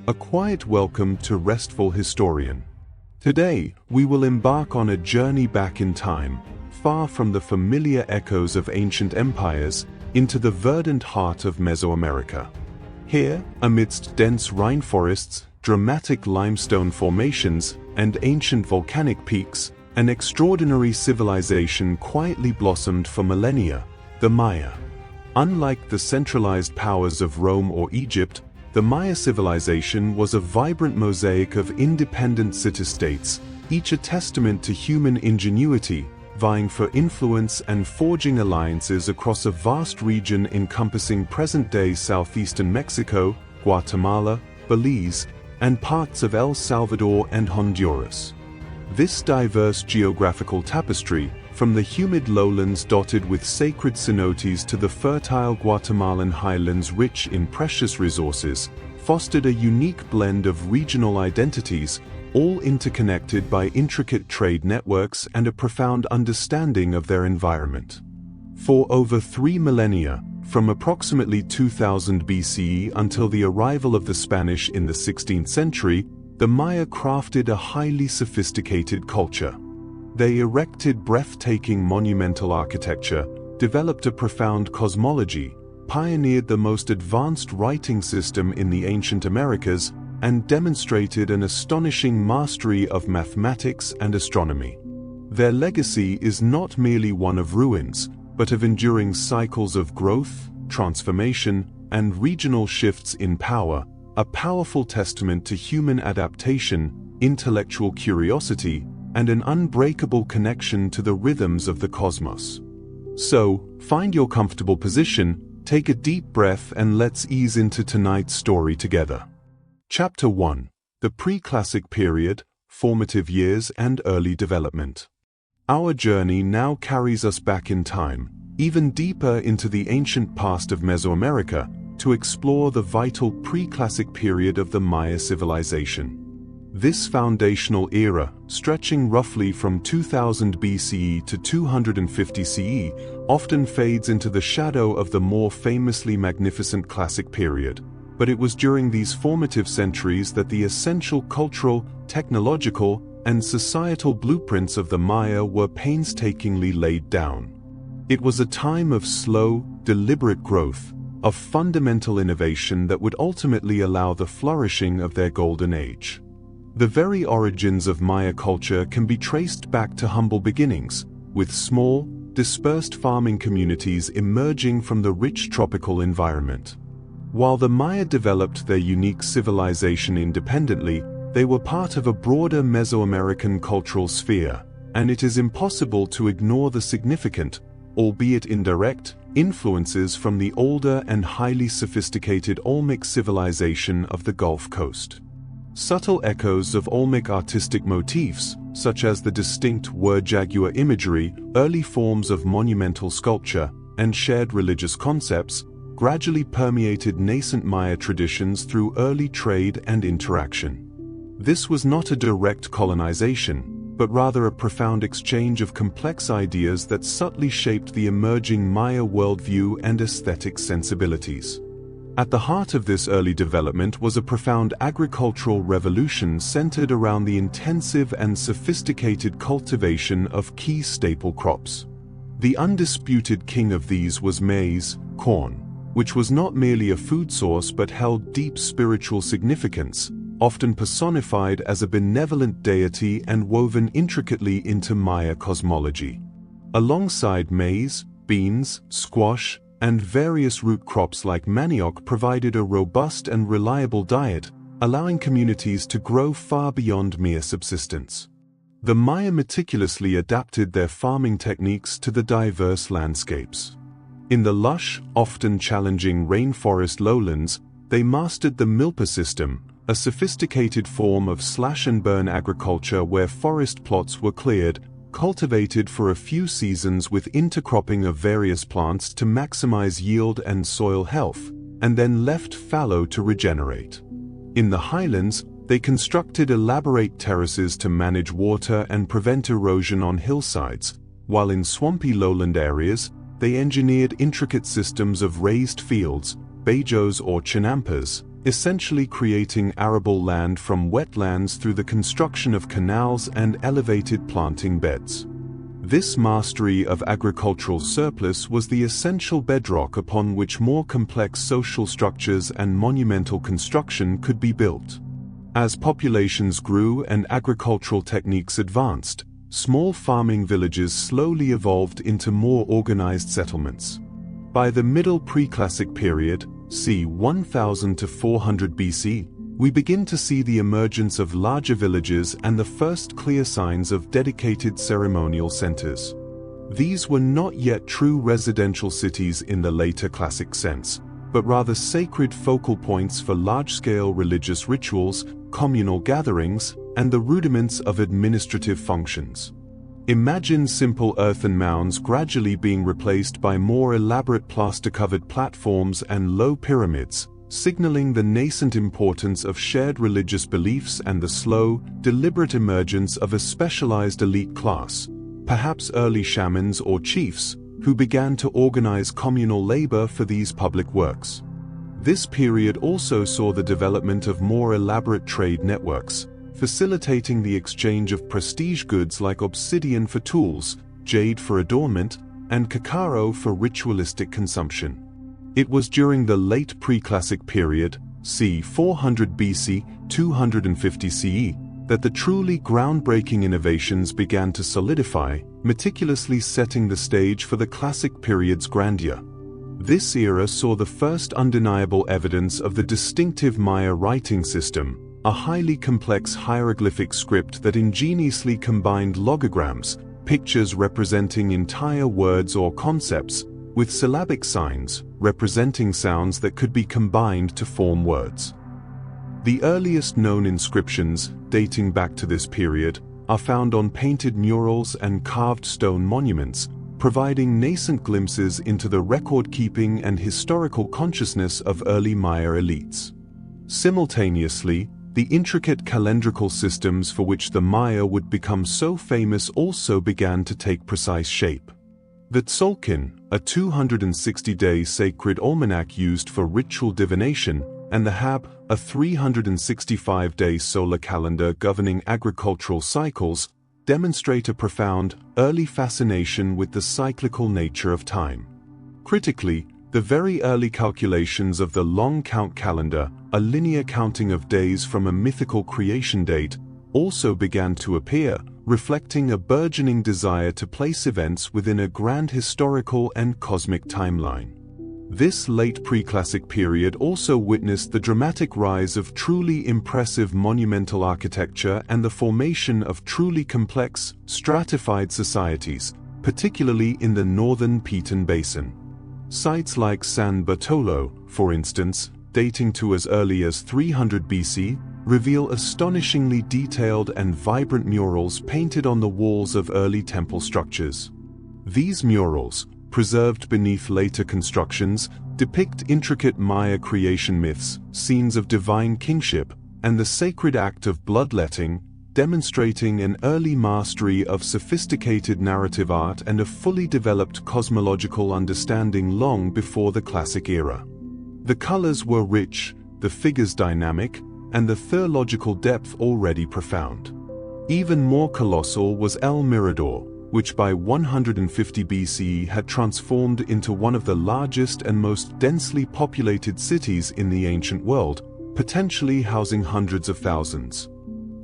a quiet welcome to Restful Historian. Today, we will embark on a journey back in time, far from the familiar echoes of ancient empires, into the verdant heart of Mesoamerica. Here, amidst dense rainforests, dramatic limestone formations, and ancient volcanic peaks, an extraordinary civilization quietly blossomed for millennia, the Maya. Unlike the centralized powers of Rome or Egypt, the Maya civilization was a vibrant mosaic of independent city-states, each a testament to human ingenuity, vying for influence and forging alliances across a vast region encompassing present-day southeastern Mexico, Guatemala, Belize, and parts of El Salvador and Honduras. This diverse geographical tapestry, from the humid lowlands dotted with sacred cenotes to the fertile Guatemalan highlands rich in precious resources, fostered a unique blend of regional identities, all interconnected by intricate trade networks and a profound understanding of their environment. For over 3 millennia, from approximately 2000 BCE until the arrival of the Spanish in the 16th century, the Maya crafted a highly sophisticated culture. They erected breathtaking monumental architecture, developed a profound cosmology, pioneered the most advanced writing system in the ancient Americas, and demonstrated an astonishing mastery of mathematics and astronomy. Their legacy is not merely one of ruins, but of enduring cycles of growth, transformation, and regional shifts in power, a powerful testament to human adaptation, intellectual curiosity, and an unbreakable connection to the rhythms of the cosmos. So, find your comfortable position, take a deep breath, and let's ease into tonight's story together. Chapter 1. The Preclassic Period, Formative Years and Early Development. Our journey now carries us back in time, even deeper into the ancient past of Mesoamerica, to explore the vital Preclassic period of the Maya civilization. This foundational era, stretching roughly from 2000 BCE to 250 CE, often fades into the shadow of the more famously magnificent Classic period. But it was during these formative centuries that the essential cultural, technological, and societal blueprints of the Maya were painstakingly laid down. It was a time of slow, deliberate growth, of fundamental innovation that would ultimately allow the flourishing of their golden age. The very origins of Maya culture can be traced back to humble beginnings, with small, dispersed farming communities emerging from the rich tropical environment. While the Maya developed their unique civilization independently, they were part of a broader Mesoamerican cultural sphere, and it is impossible to ignore the significant, albeit indirect, influences from the older and highly sophisticated Olmec civilization of the Gulf Coast. Subtle echoes of Olmec artistic motifs, such as the distinct word-jaguar imagery, early forms of monumental sculpture, and shared religious concepts, gradually permeated nascent Maya traditions through early trade and interaction. This was not a direct colonization, but rather a profound exchange of complex ideas that subtly shaped the emerging Maya worldview and aesthetic sensibilities. At the heart of this early development was a profound agricultural revolution centered around the intensive and sophisticated cultivation of key staple crops. The undisputed king of these was maize, corn, which was not merely a food source but held deep spiritual significance, often personified as a benevolent deity and woven intricately into Maya cosmology. Alongside maize, beans, squash, and various root crops like manioc provided a robust and reliable diet, allowing communities to grow far beyond mere subsistence. The Maya meticulously adapted their farming techniques to the diverse landscapes. In the lush, often challenging rainforest lowlands, they mastered the milpa system, a sophisticated form of slash-and-burn agriculture where forest plots were cleared, cultivated for a few seasons with intercropping of various plants to maximize yield and soil health, and then left fallow to regenerate. In the highlands, they constructed elaborate terraces to manage water and prevent erosion on hillsides, while in swampy lowland areas, they engineered intricate systems of raised fields, bajos or chinampas, essentially creating arable land from wetlands through the construction of canals and elevated planting beds. This mastery of agricultural surplus was the essential bedrock upon which more complex social structures and monumental construction could be built. As populations grew and agricultural techniques advanced, small farming villages slowly evolved into more organized settlements. By the Middle Preclassic period, c. 1000 to 400 BC, we begin to see the emergence of larger villages and the first clear signs of dedicated ceremonial centers. These were not yet true residential cities in the later classic sense, but rather sacred focal points for large-scale religious rituals, communal gatherings, and the rudiments of administrative functions. Imagine simple earthen mounds gradually being replaced by more elaborate plaster-covered platforms and low pyramids, signaling the nascent importance of shared religious beliefs and the slow, deliberate emergence of a specialized elite class, perhaps early shamans or chiefs, who began to organize communal labor for these public works. This period also saw the development of more elaborate trade networks, facilitating the exchange of prestige goods like obsidian for tools, jade for adornment, and cacao for ritualistic consumption. It was during the late Preclassic period, c. 400 BC, 250 CE, that the truly groundbreaking innovations began to solidify, meticulously setting the stage for the Classic period's grandeur. This era saw the first undeniable evidence of the distinctive Maya writing system, a highly complex hieroglyphic script that ingeniously combined logograms, pictures representing entire words or concepts, with syllabic signs, representing sounds that could be combined to form words. The earliest known inscriptions, dating back to this period, are found on painted murals and carved stone monuments, providing nascent glimpses into the record-keeping and historical consciousness of early Maya elites. Simultaneously, the intricate calendrical systems for which the Maya would become so famous also began to take precise shape. The Tzolk'in, a 260-day sacred almanac used for ritual divination, and the Hab, a 365-day solar calendar governing agricultural cycles, demonstrate a profound, early fascination with the cyclical nature of time. Critically, the very early calculations of the long count calendar, a linear counting of days from a mythical creation date, also began to appear, reflecting a burgeoning desire to place events within a grand historical and cosmic timeline. This late Preclassic period also witnessed the dramatic rise of truly impressive monumental architecture and the formation of truly complex, stratified societies, particularly in the northern Piton Basin. Sites like San Bartolo, for instance, dating to as early as 300 BC, reveal astonishingly detailed and vibrant murals painted on the walls of early temple structures. These murals, preserved beneath later constructions, depict intricate Maya creation myths, scenes of divine kingship, and the sacred act of bloodletting, demonstrating an early mastery of sophisticated narrative art and a fully developed cosmological understanding long before the Classic era. The colors were rich, the figures dynamic, and the theological depth already profound. Even more colossal was El Mirador, which by 150 BCE had transformed into one of the largest and most densely populated cities in the ancient world, potentially housing hundreds of thousands.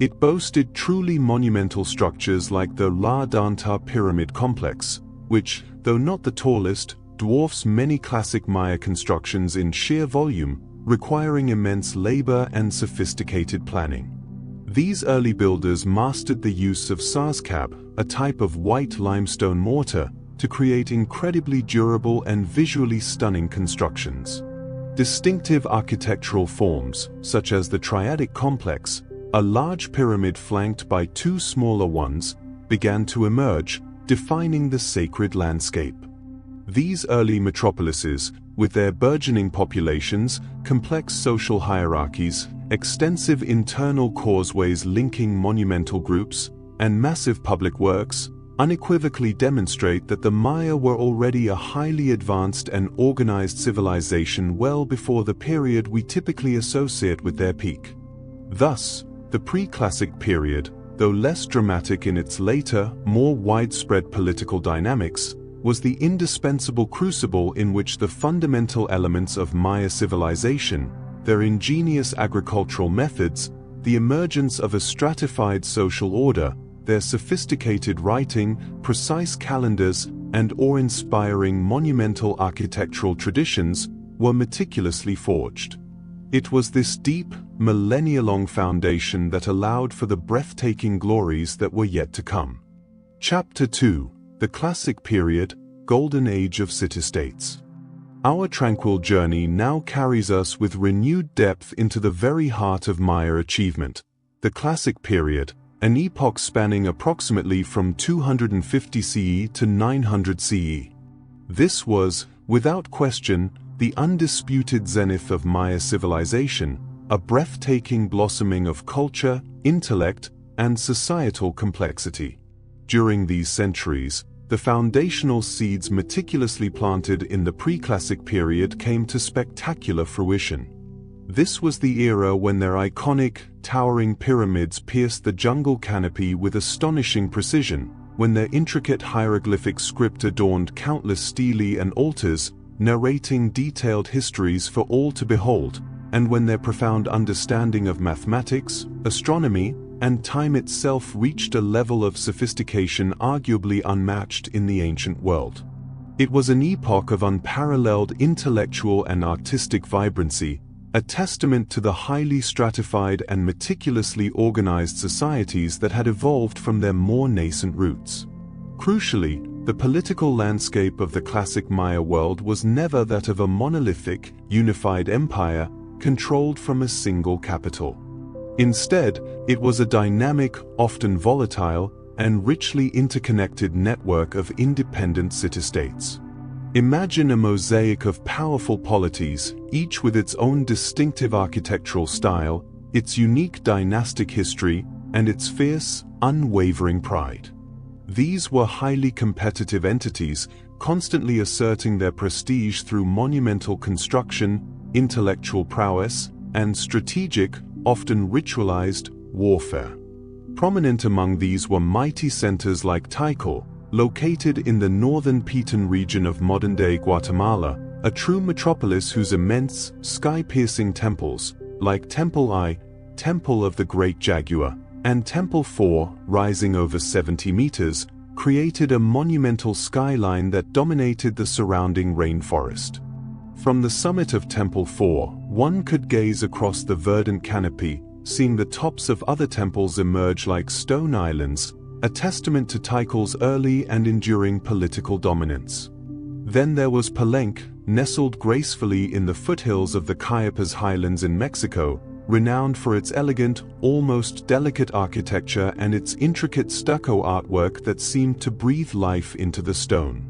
It boasted truly monumental structures like the La Danta Pyramid Complex, which, though not the tallest, dwarfs many classic Maya constructions in sheer volume, requiring immense labor and sophisticated planning. These early builders mastered the use of sarskab, a type of white limestone mortar, to create incredibly durable and visually stunning constructions. Distinctive architectural forms, such as the triadic complex, a large pyramid flanked by two smaller ones, began to emerge, defining the sacred landscape. These early metropolises, with their burgeoning populations, complex social hierarchies, extensive internal causeways linking monumental groups, and massive public works, unequivocally demonstrate that the Maya were already a highly advanced and organized civilization well before the period we typically associate with their peak. Thus, the Preclassic period, though less dramatic in its later, more widespread political dynamics, was the indispensable crucible in which the fundamental elements of Maya civilization, their ingenious agricultural methods, the emergence of a stratified social order, their sophisticated writing, precise calendars, and awe-inspiring monumental architectural traditions, were meticulously forged. It was this deep, millennia-long foundation that allowed for the breathtaking glories that were yet to come. Chapter 2: The Classic Period, Golden Age of City-States. Our tranquil journey now carries us with renewed depth into the very heart of Maya achievement, the Classic Period, an epoch spanning approximately from 250 CE to 900 CE. This was, without question, the undisputed zenith of Maya civilization, a breathtaking blossoming of culture, intellect, and societal complexity. During these centuries, the foundational seeds meticulously planted in the Preclassic period came to spectacular fruition. This was the era when their iconic, towering pyramids pierced the jungle canopy with astonishing precision, when their intricate hieroglyphic script adorned countless stelae and altars, narrating detailed histories for all to behold, and when their profound understanding of mathematics, astronomy, and time itself reached a level of sophistication arguably unmatched in the ancient world. It was an epoch of unparalleled intellectual and artistic vibrancy, a testament to the highly stratified and meticulously organized societies that had evolved from their more nascent roots. Crucially, the political landscape of the classic Maya world was never that of a monolithic, unified empire, controlled from a single capital. Instead, it was a dynamic, often volatile, and richly interconnected network of independent city-states. Imagine a mosaic of powerful polities, each with its own distinctive architectural style, its unique dynastic history, and its fierce, unwavering pride. These were highly competitive entities, constantly asserting their prestige through monumental construction, intellectual prowess, and strategic, often ritualized, warfare. Prominent among these were mighty centers like Tikal, located in the northern Petén region of modern-day Guatemala, a true metropolis whose immense, sky-piercing temples, like Temple I, Temple of the Great Jaguar, and Temple IV, rising over 70 meters, created a monumental skyline that dominated the surrounding rainforest. From the summit of Temple IV, one could gaze across the verdant canopy, seeing the tops of other temples emerge like stone islands, a testament to Tikal's early and enduring political dominance. Then there was Palenque, nestled gracefully in the foothills of the Chiapas highlands in Mexico, renowned for its elegant, almost delicate architecture and its intricate stucco artwork that seemed to breathe life into the stone.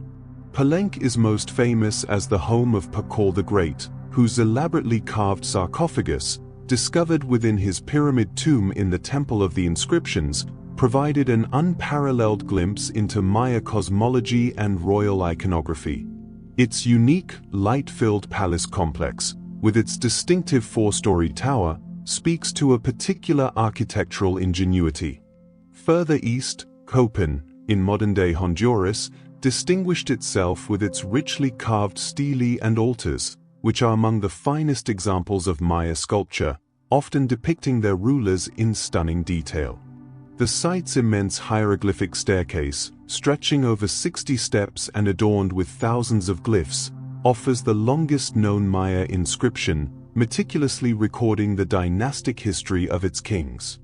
Palenque is most famous as the home of Pakal the Great, whose elaborately carved sarcophagus, discovered within his pyramid tomb in the Temple of the Inscriptions, provided an unparalleled glimpse into Maya cosmology and royal iconography. Its unique, light-filled palace complex, with its distinctive four-story tower, speaks to a particular architectural ingenuity. Further east, Copan, in modern-day Honduras, distinguished itself with its richly carved stelae and altars, which are among the finest examples of Maya sculpture, often depicting their rulers in stunning detail. The site's immense hieroglyphic staircase, stretching over 60 steps and adorned with thousands of glyphs, offers the longest known Maya inscription, meticulously recording the dynastic history of its kings.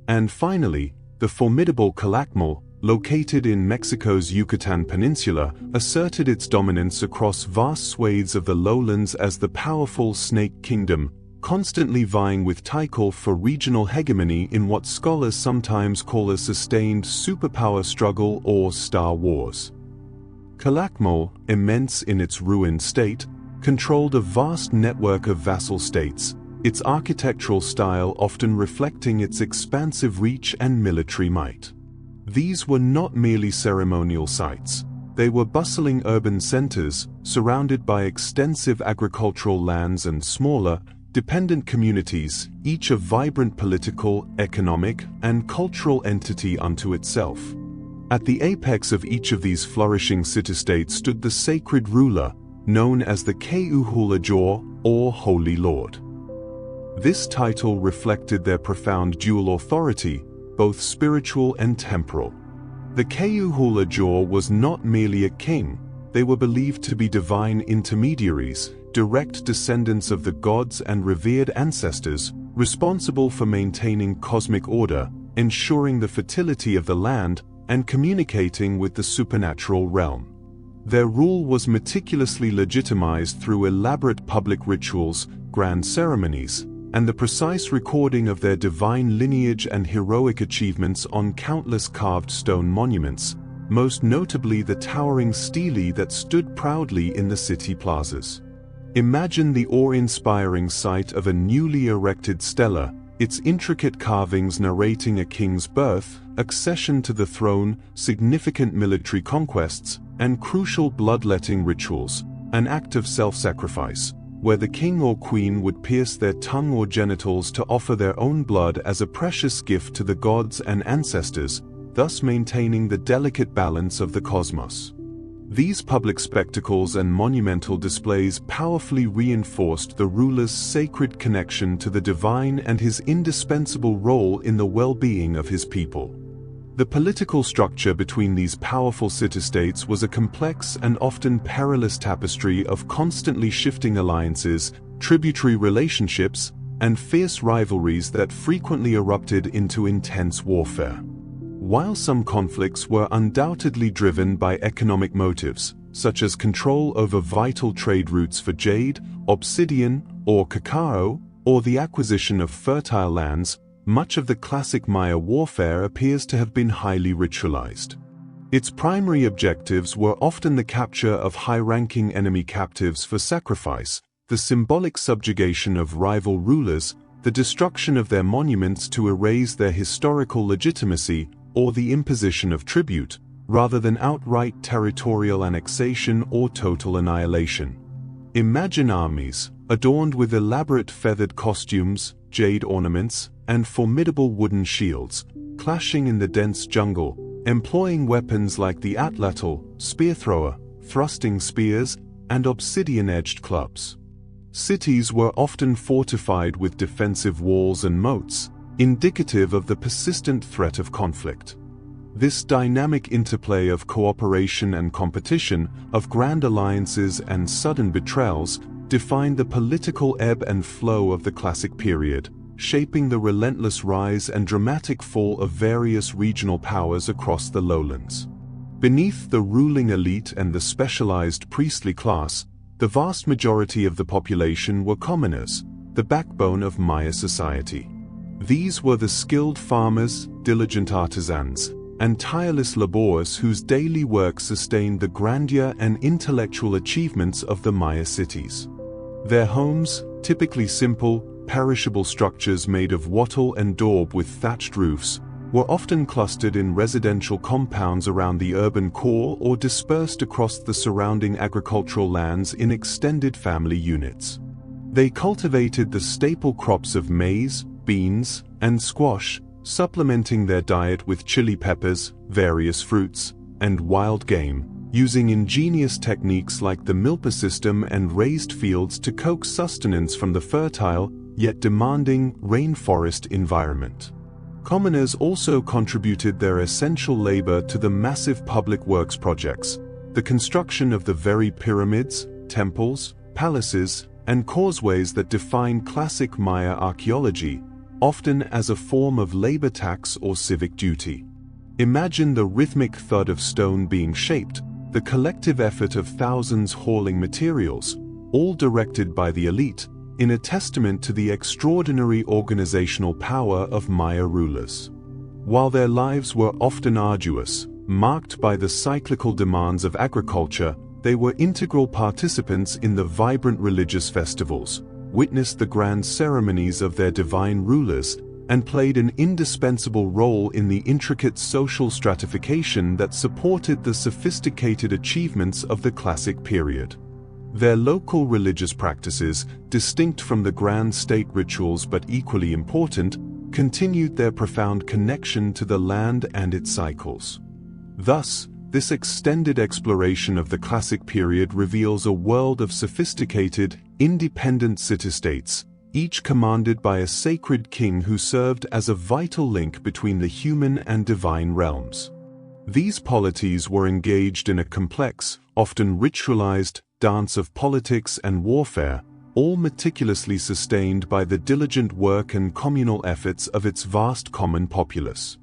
And finally, the formidable Calakmul, located in Mexico's Yucatan Peninsula, asserted its dominance across vast swathes of the lowlands as the powerful Snake Kingdom, constantly vying with Tikal for regional hegemony in what scholars sometimes call a sustained superpower struggle or Star Wars. Calakmul, immense in its ruined state, controlled a vast network of vassal states, its architectural style often reflecting its expansive reach and military might. These were not merely ceremonial sites. They were bustling urban centers, surrounded by extensive agricultural lands and smaller, dependent communities, each a vibrant political, economic, and cultural entity unto itself. At the apex of each of these flourishing city-states stood the sacred ruler, known as the Keuhulajor, or Holy Lord. This title reflected their profound dual authority, both spiritual and temporal. The Keuhulajor was not merely a king, they were believed to be divine intermediaries, direct descendants of the gods and revered ancestors, responsible for maintaining cosmic order, ensuring the fertility of the land, and communicating with the supernatural realm. Their rule was meticulously legitimized through elaborate public rituals, grand ceremonies, and the precise recording of their divine lineage and heroic achievements on countless carved stone monuments, most notably the towering stelae that stood proudly in the city plazas. Imagine the awe-inspiring sight of a newly erected stela, its intricate carvings narrating a king's birth, accession to the throne, significant military conquests, and crucial bloodletting rituals, an act of self-sacrifice, where the king or queen would pierce their tongue or genitals to offer their own blood as a precious gift to the gods and ancestors, thus maintaining the delicate balance of the cosmos. These public spectacles and monumental displays powerfully reinforced the ruler's sacred connection to the divine and his indispensable role in the well-being of his people. The political structure between these powerful city-states was a complex and often perilous tapestry of constantly shifting alliances, tributary relationships, and fierce rivalries that frequently erupted into intense warfare. While some conflicts were undoubtedly driven by economic motives, such as control over vital trade routes for jade, obsidian, or cacao, or the acquisition of fertile lands, much of the classic Maya warfare appears to have been highly ritualized. Its primary objectives were often the capture of high-ranking enemy captives for sacrifice, the symbolic subjugation of rival rulers, the destruction of their monuments to erase their historical legitimacy, or the imposition of tribute, rather than outright territorial annexation or total annihilation. Imagine armies, adorned with elaborate feathered costumes, jade ornaments, and formidable wooden shields, clashing in the dense jungle, employing weapons like the atlatl, spear thrower, thrusting spears, and obsidian-edged clubs. Cities were often fortified with defensive walls and moats, indicative of the persistent threat of conflict. This dynamic interplay of cooperation and competition, of grand alliances and sudden betrayals, defined the political ebb and flow of the classic period, shaping the relentless rise and dramatic fall of various regional powers across the lowlands. Beneath the ruling elite and the specialized priestly class, the vast majority of the population were commoners, the backbone of Maya society. These were the skilled farmers, diligent artisans, and tireless laborers whose daily work sustained the grandeur and intellectual achievements of the Maya cities. Their homes, typically simple, perishable structures made of wattle and daub with thatched roofs, were often clustered in residential compounds around the urban core or dispersed across the surrounding agricultural lands in extended family units. They cultivated the staple crops of maize, beans, and squash, supplementing their diet with chili peppers, various fruits, and wild game, using ingenious techniques like the milpa system and raised fields to coax sustenance from the fertile, yet demanding, rainforest environment. Commoners also contributed their essential labor to the massive public works projects, the construction of the very pyramids, temples, palaces, and causeways that define classic Maya archaeology, often as a form of labor tax or civic duty. Imagine the rhythmic thud of stone being shaped, the collective effort of thousands hauling materials, all directed by the elite, in a testament to the extraordinary organizational power of Maya rulers. While their lives were often arduous, marked by the cyclical demands of agriculture, they were integral participants in the vibrant religious festivals, witnessed the grand ceremonies of their divine rulers, and played an indispensable role in the intricate social stratification that supported the sophisticated achievements of the classic period. Their local religious practices, distinct from the grand state rituals but equally important, continued their profound connection to the land and its cycles. Thus, this extended exploration of the classic period reveals a world of sophisticated, independent city-states, each commanded by a sacred king who served as a vital link between the human and divine realms. These polities were engaged in a complex, often ritualized, dance of politics and warfare, all meticulously sustained by the diligent work and communal efforts of its vast common populace.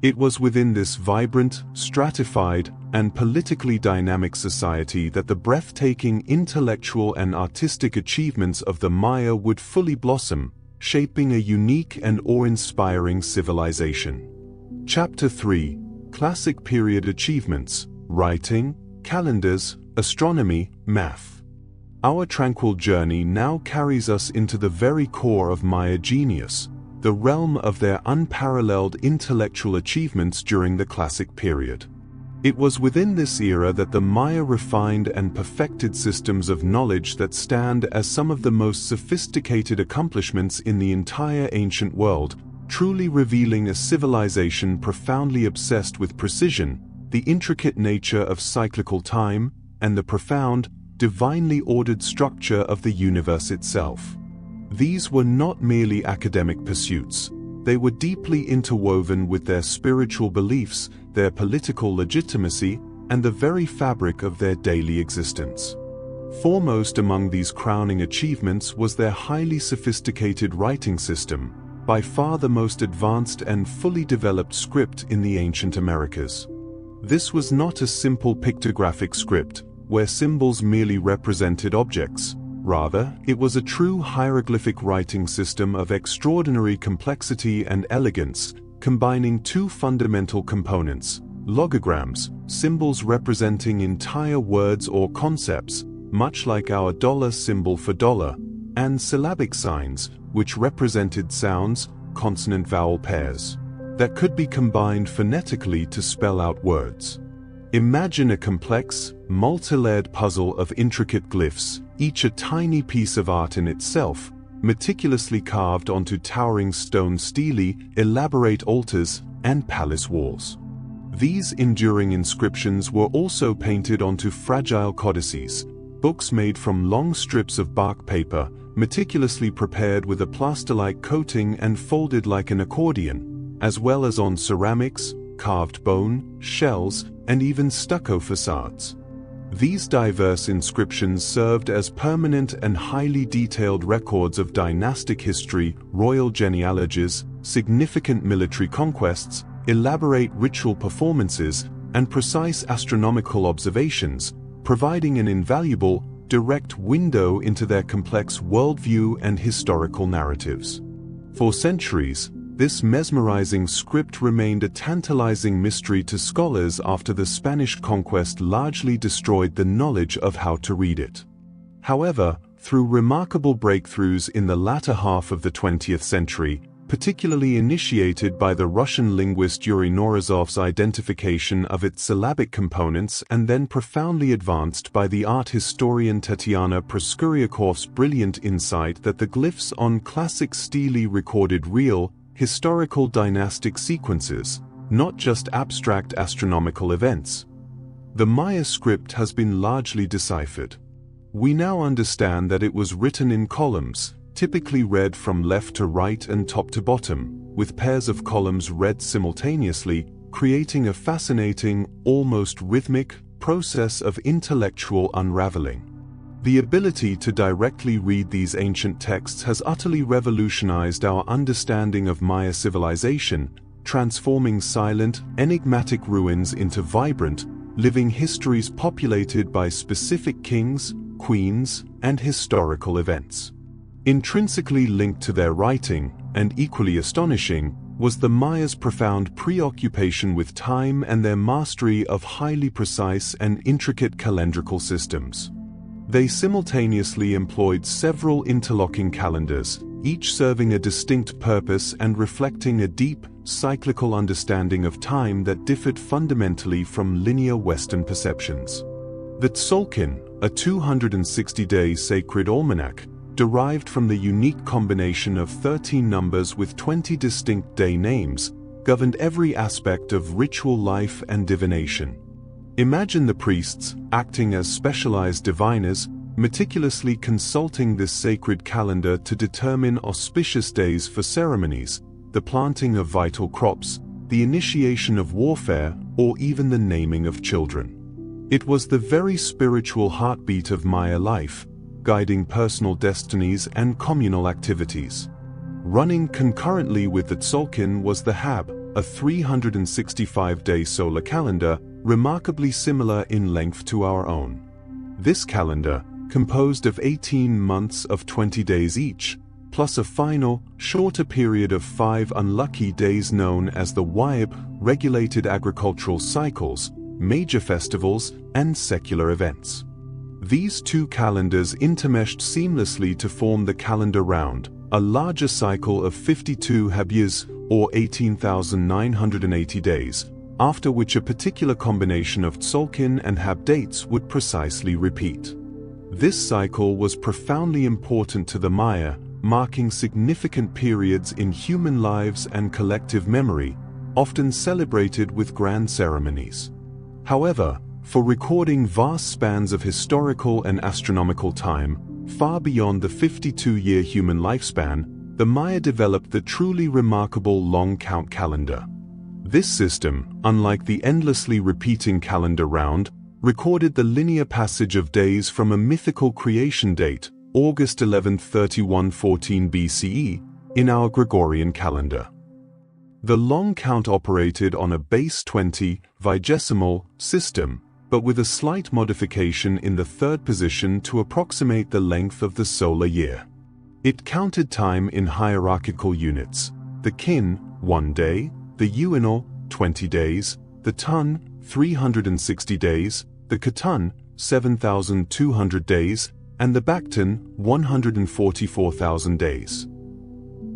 It was within this vibrant, stratified, and politically dynamic society that the breathtaking intellectual and artistic achievements of the Maya would fully blossom, shaping a unique and awe-inspiring civilization. Chapter 3: Classic Period Achievements: Writing, Calendars, Astronomy, Math. Our tranquil journey now carries us into the very core of Maya genius, the realm of their unparalleled intellectual achievements during the classic period. It was within this era that the Maya refined and perfected systems of knowledge that stand as some of the most sophisticated accomplishments in the entire ancient world, truly revealing a civilization profoundly obsessed with precision, the intricate nature of cyclical time, and the profound, divinely ordered structure of the universe itself. These were not merely academic pursuits. They were deeply interwoven with their spiritual beliefs, their political legitimacy, and the very fabric of their daily existence. Foremost among these crowning achievements was their highly sophisticated writing system, by far the most advanced and fully developed script in the ancient Americas. This was not a simple pictographic script, where symbols merely represented objects. Rather, it was a true hieroglyphic writing system of extraordinary complexity and elegance, combining two fundamental components: logograms, symbols representing entire words or concepts, much like our dollar symbol for dollar, and syllabic signs, which represented sounds, consonant-vowel pairs, that could be combined phonetically to spell out words. Imagine a complex, multi-layered puzzle of intricate glyphs, each a tiny piece of art in itself, meticulously carved onto towering stone stelae, elaborate altars, and palace walls. These enduring inscriptions were also painted onto fragile codices, books made from long strips of bark paper, meticulously prepared with a plaster-like coating and folded like an accordion, as well as on ceramics, carved bone, shells, and even stucco facades. These diverse inscriptions served as permanent and highly detailed records of dynastic history, royal genealogies, significant military conquests, elaborate ritual performances, and precise astronomical observations, providing an invaluable, direct window into their complex worldview and historical narratives. For centuries, this mesmerizing script remained a tantalizing mystery to scholars after the Spanish conquest largely destroyed the knowledge of how to read it. However, through remarkable breakthroughs in the latter half of the 20th century, particularly initiated by the Russian linguist Yuri Norizov's identification of its syllabic components and then profoundly advanced by the art historian Tatiana Proskuryakov's brilliant insight that the glyphs on classic stelae recorded real, historical dynastic sequences, not just abstract astronomical events. The Maya script has been largely deciphered. We now understand that it was written in columns, typically read from left to right and top to bottom, with pairs of columns read simultaneously, creating a fascinating, almost rhythmic, process of intellectual unraveling. The ability to directly read these ancient texts has utterly revolutionized our understanding of Maya civilization, transforming silent, enigmatic ruins into vibrant, living histories populated by specific kings, queens, and historical events. Intrinsically linked to their writing, and equally astonishing, was the Maya's profound preoccupation with time and their mastery of highly precise and intricate calendrical systems. They simultaneously employed several interlocking calendars, each serving a distinct purpose and reflecting a deep, cyclical understanding of time that differed fundamentally from linear Western perceptions. The Tzolk'in, a 260-day sacred almanac, derived from the unique combination of 13 numbers with 20 distinct day names, governed every aspect of ritual life and divination. Imagine the priests, acting as specialized diviners, meticulously consulting this sacred calendar to determine auspicious days for ceremonies, the planting of vital crops, the initiation of warfare, or even the naming of children. It was the very spiritual heartbeat of Maya life, guiding personal destinies and communal activities. Running concurrently with the Tzolk'in was the Hab, a 365-day solar calendar, remarkably similar in length to our own. This calendar, composed of 18 months of 20 days each, plus a final, shorter period of 5 unlucky days known as the Waib, regulated agricultural cycles, major festivals, and secular events. These two calendars intermeshed seamlessly to form the calendar round, a larger cycle of 52 Habyas, or 18,980 days, after which a particular combination of Tzolk'in and Hab dates would precisely repeat. This cycle was profoundly important to the Maya, marking significant periods in human lives and collective memory, often celebrated with grand ceremonies. However, for recording vast spans of historical and astronomical time, far beyond the 52-year human lifespan, the Maya developed the truly remarkable long count calendar. This system, unlike the endlessly repeating calendar round, recorded the linear passage of days from a mythical creation date, August 11, 3114 BCE, in our Gregorian calendar. The long count operated on a base 20 vigesimal system, but with a slight modification in the third position to approximate the length of the solar year. It counted time in hierarchical units: the kin, 1 day; the uinal, 20 days; the ton, 360 days; the katan, 7,200 days; and the baktan, 144,000 days.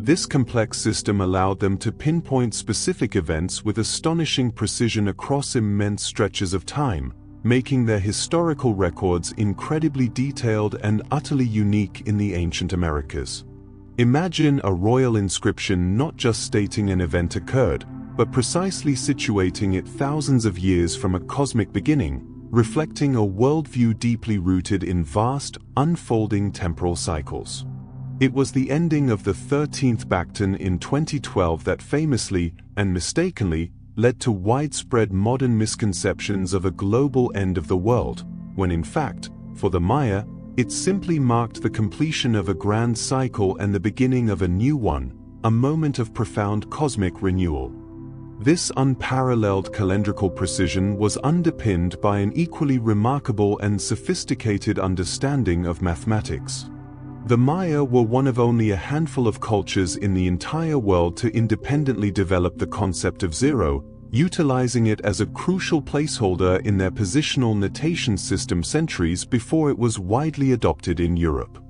This complex system allowed them to pinpoint specific events with astonishing precision across immense stretches of time, making their historical records incredibly detailed and utterly unique in the ancient Americas. Imagine a royal inscription not just stating an event occurred, but precisely situating it thousands of years from a cosmic beginning, reflecting a worldview deeply rooted in vast, unfolding temporal cycles. It was the ending of the 13th Baktan in 2012 that famously, and mistakenly, led to widespread modern misconceptions of a global end of the world, when in fact, for the Maya, it simply marked the completion of a grand cycle and the beginning of a new one, a moment of profound cosmic renewal. This unparalleled calendrical precision was underpinned by an equally remarkable and sophisticated understanding of mathematics. The Maya were one of only a handful of cultures in the entire world to independently develop the concept of zero, utilizing it as a crucial placeholder in their positional notation system centuries before it was widely adopted in Europe.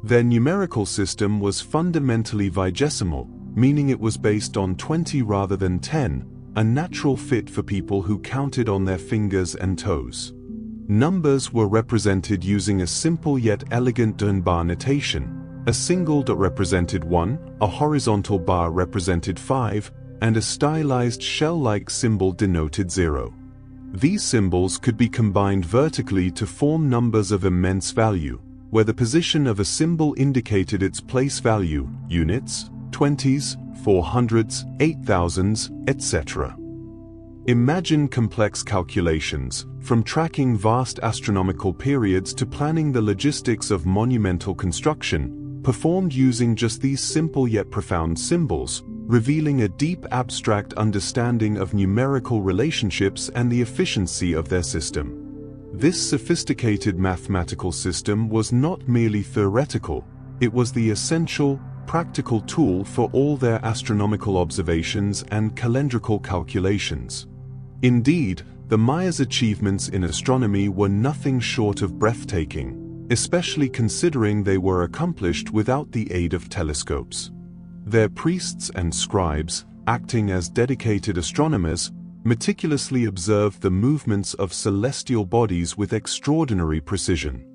Their numerical system was fundamentally vigesimal, meaning it was based on 20 rather than 10, a natural fit for people who counted on their fingers and toes. Numbers were represented using a simple yet elegant Dunbar notation. A single dot represented 1, a horizontal bar represented 5, and a stylized shell-like symbol denoted 0. These symbols could be combined vertically to form numbers of immense value, where the position of a symbol indicated its place value, units, 20s, 400s, 8000s, etc. Imagine complex calculations, from tracking vast astronomical periods to planning the logistics of monumental construction, performed using just these simple yet profound symbols, revealing a deep abstract understanding of numerical relationships and the efficiency of their system. This sophisticated mathematical system was not merely theoretical, it was the essential, practical tool for all their astronomical observations and calendrical calculations. Indeed, the Maya's achievements in astronomy were nothing short of breathtaking. especially considering they were accomplished without the aid of telescopes. Their priests and scribes, acting as dedicated astronomers, meticulously observed the movements of celestial bodies with extraordinary precision.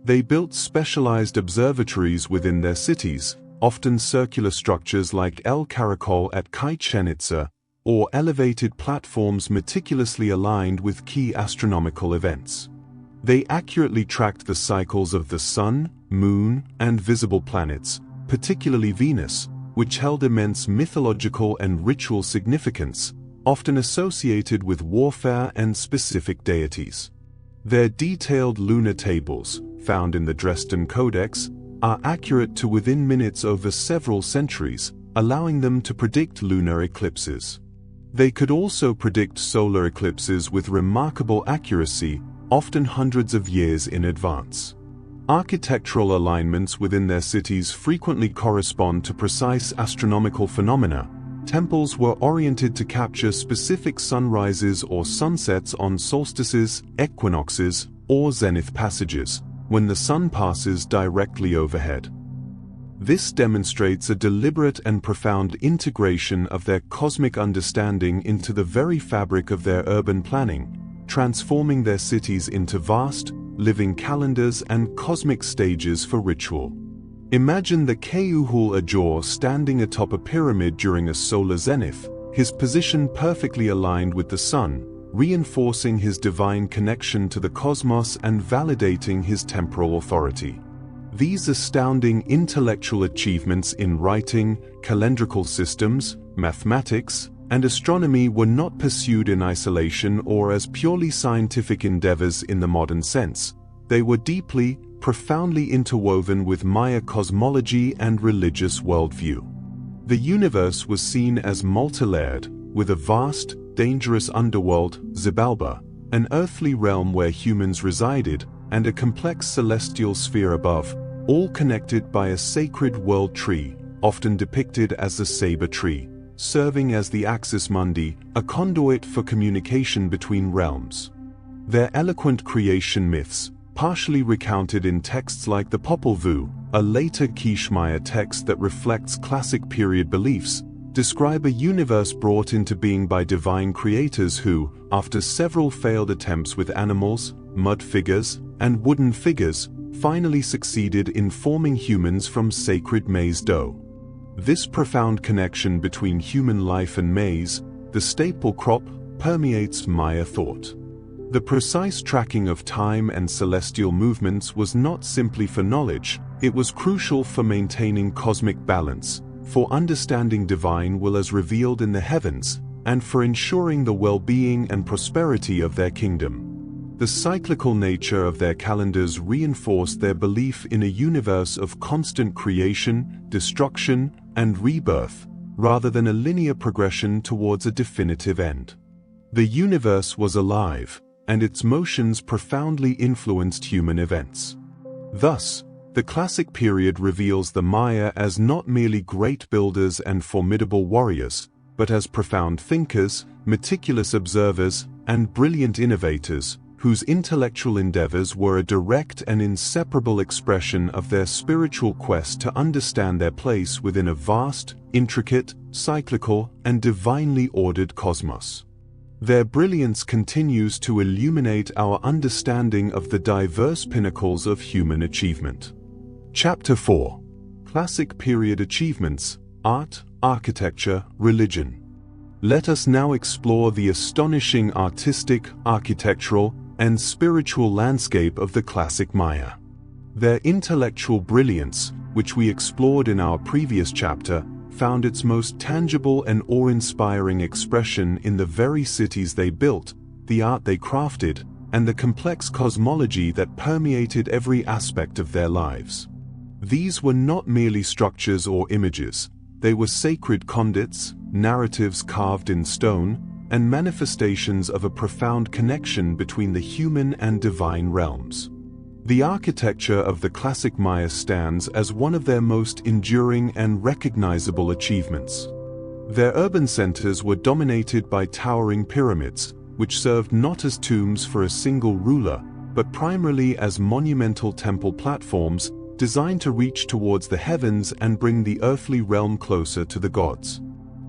They built specialized observatories within their cities, often circular structures like El Caracol at Chichén Itzá, or elevated platforms meticulously aligned with key astronomical events. They accurately tracked the cycles of the Sun, Moon, and visible planets, particularly Venus, which held immense mythological and ritual significance, often associated with warfare and specific deities. Their detailed lunar tables, found in the Dresden Codex, are accurate to within minutes over several centuries, allowing them to predict lunar eclipses. They could also predict solar eclipses with remarkable accuracy, often hundreds of years in advance. Architectural alignments within their cities frequently correspond to precise astronomical phenomena. Temples were oriented to capture specific sunrises or sunsets on solstices, equinoxes, or zenith passages, when the sun passes directly overhead. This demonstrates a deliberate and profound integration of their cosmic understanding into the very fabric of their urban planning, transforming their cities into vast, living calendars and cosmic stages for ritual. Imagine the Keuhul Ajor standing atop a pyramid during a solar zenith, his position perfectly aligned with the sun, reinforcing his divine connection to the cosmos and validating his temporal authority. These astounding intellectual achievements in writing, calendrical systems, mathematics, and astronomy were not pursued in isolation or as purely scientific endeavors in the modern sense. They were deeply, profoundly interwoven with Maya cosmology and religious worldview. The universe was seen as multilayered, with a vast, dangerous underworld, Xibalba, an earthly realm where humans resided, and a complex celestial sphere above, all connected by a sacred world tree, often depicted as the saber tree, serving as the axis mundi, a conduit for communication between realms. Their eloquent creation myths, partially recounted in texts like the Popol Vuh, a later Quiche Maya text that reflects classic period beliefs, describe a universe brought into being by divine creators who, after several failed attempts with animals, mud figures, and wooden figures, finally succeeded in forming humans from sacred maize dough. This profound connection between human life and maize, the staple crop, permeates Maya thought. The precise tracking of time and celestial movements was not simply for knowledge, it was crucial for maintaining cosmic balance, for understanding divine will as revealed in the heavens, and for ensuring the well-being and prosperity of their kingdom. The cyclical nature of their calendars reinforced their belief in a universe of constant creation, destruction, and rebirth, rather than a linear progression towards a definitive end. The universe was alive, and its motions profoundly influenced human events. Thus, the classic period reveals the Maya as not merely great builders and formidable warriors, but as profound thinkers, meticulous observers, and brilliant innovators, whose intellectual endeavors were a direct and inseparable expression of their spiritual quest to understand their place within a vast, intricate, cyclical, and divinely ordered cosmos. Their brilliance continues to illuminate our understanding of the diverse pinnacles of human achievement. Chapter 4. Classic Period Achievements: Art, Architecture, Religion. Let us now explore the astonishing artistic, architectural, and spiritual landscape of the classic Maya. Their intellectual brilliance, which we explored in our previous chapter, found its most tangible and awe-inspiring expression in the very cities they built, the art they crafted, and the complex cosmology that permeated every aspect of their lives. These were not merely structures or images, they were sacred conduits, narratives carved in stone, and manifestations of a profound connection between the human and divine realms. The architecture of the classic Maya stands as one of their most enduring and recognizable achievements. Their urban centers were dominated by towering pyramids, which served not as tombs for a single ruler, but primarily as monumental temple platforms designed to reach towards the heavens and bring the earthly realm closer to the gods.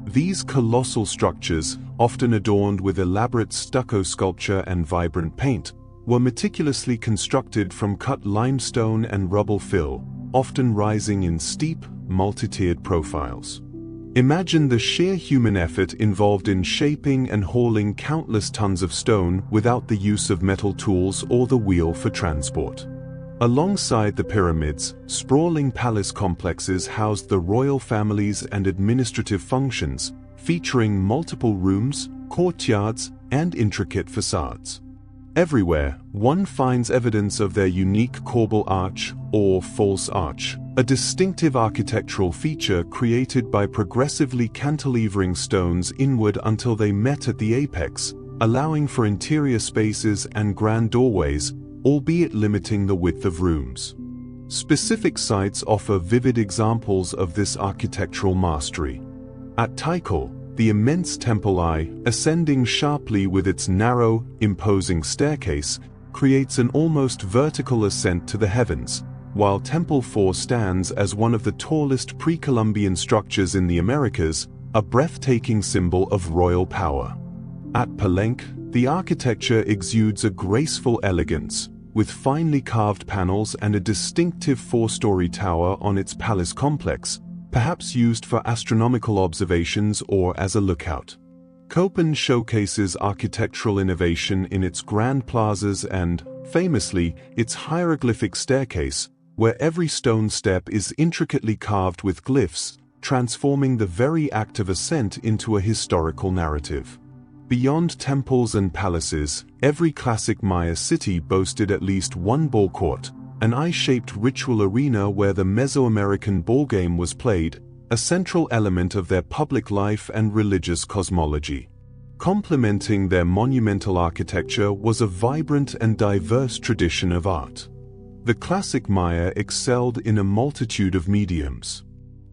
These colossal structures, often adorned with elaborate stucco sculpture and vibrant paint, were meticulously constructed from cut limestone and rubble fill, often rising in steep, multi-tiered profiles. Imagine the sheer human effort involved in shaping and hauling countless tons of stone without the use of metal tools or the wheel for transport. Alongside the pyramids, sprawling palace complexes housed the royal families and administrative functions, featuring multiple rooms, courtyards, and intricate facades. Everywhere, one finds evidence of their unique corbel arch, or false arch, a distinctive architectural feature created by progressively cantilevering stones inward until they met at the apex, allowing for interior spaces and grand doorways, albeit limiting the width of rooms. Specific sites offer vivid examples of this architectural mastery. At Tikal, the immense temple eye, ascending sharply with its narrow, imposing staircase, creates an almost vertical ascent to the heavens, while Temple 4 stands as one of the tallest pre-Columbian structures in the Americas, a breathtaking symbol of royal power. At Palenque, the architecture exudes a graceful elegance, with finely carved panels and a distinctive four-story tower on its palace complex, perhaps used for astronomical observations or as a lookout. Copan showcases architectural innovation in its grand plazas and, famously, its hieroglyphic staircase, where every stone step is intricately carved with glyphs, transforming the very act of ascent into a historical narrative. Beyond temples and palaces, every classic Maya city boasted at least one ball court, an eye-shaped ritual arena where the Mesoamerican ballgame was played, a central element of their public life and religious cosmology. Complementing their monumental architecture was a vibrant and diverse tradition of art. The classic Maya excelled in a multitude of mediums.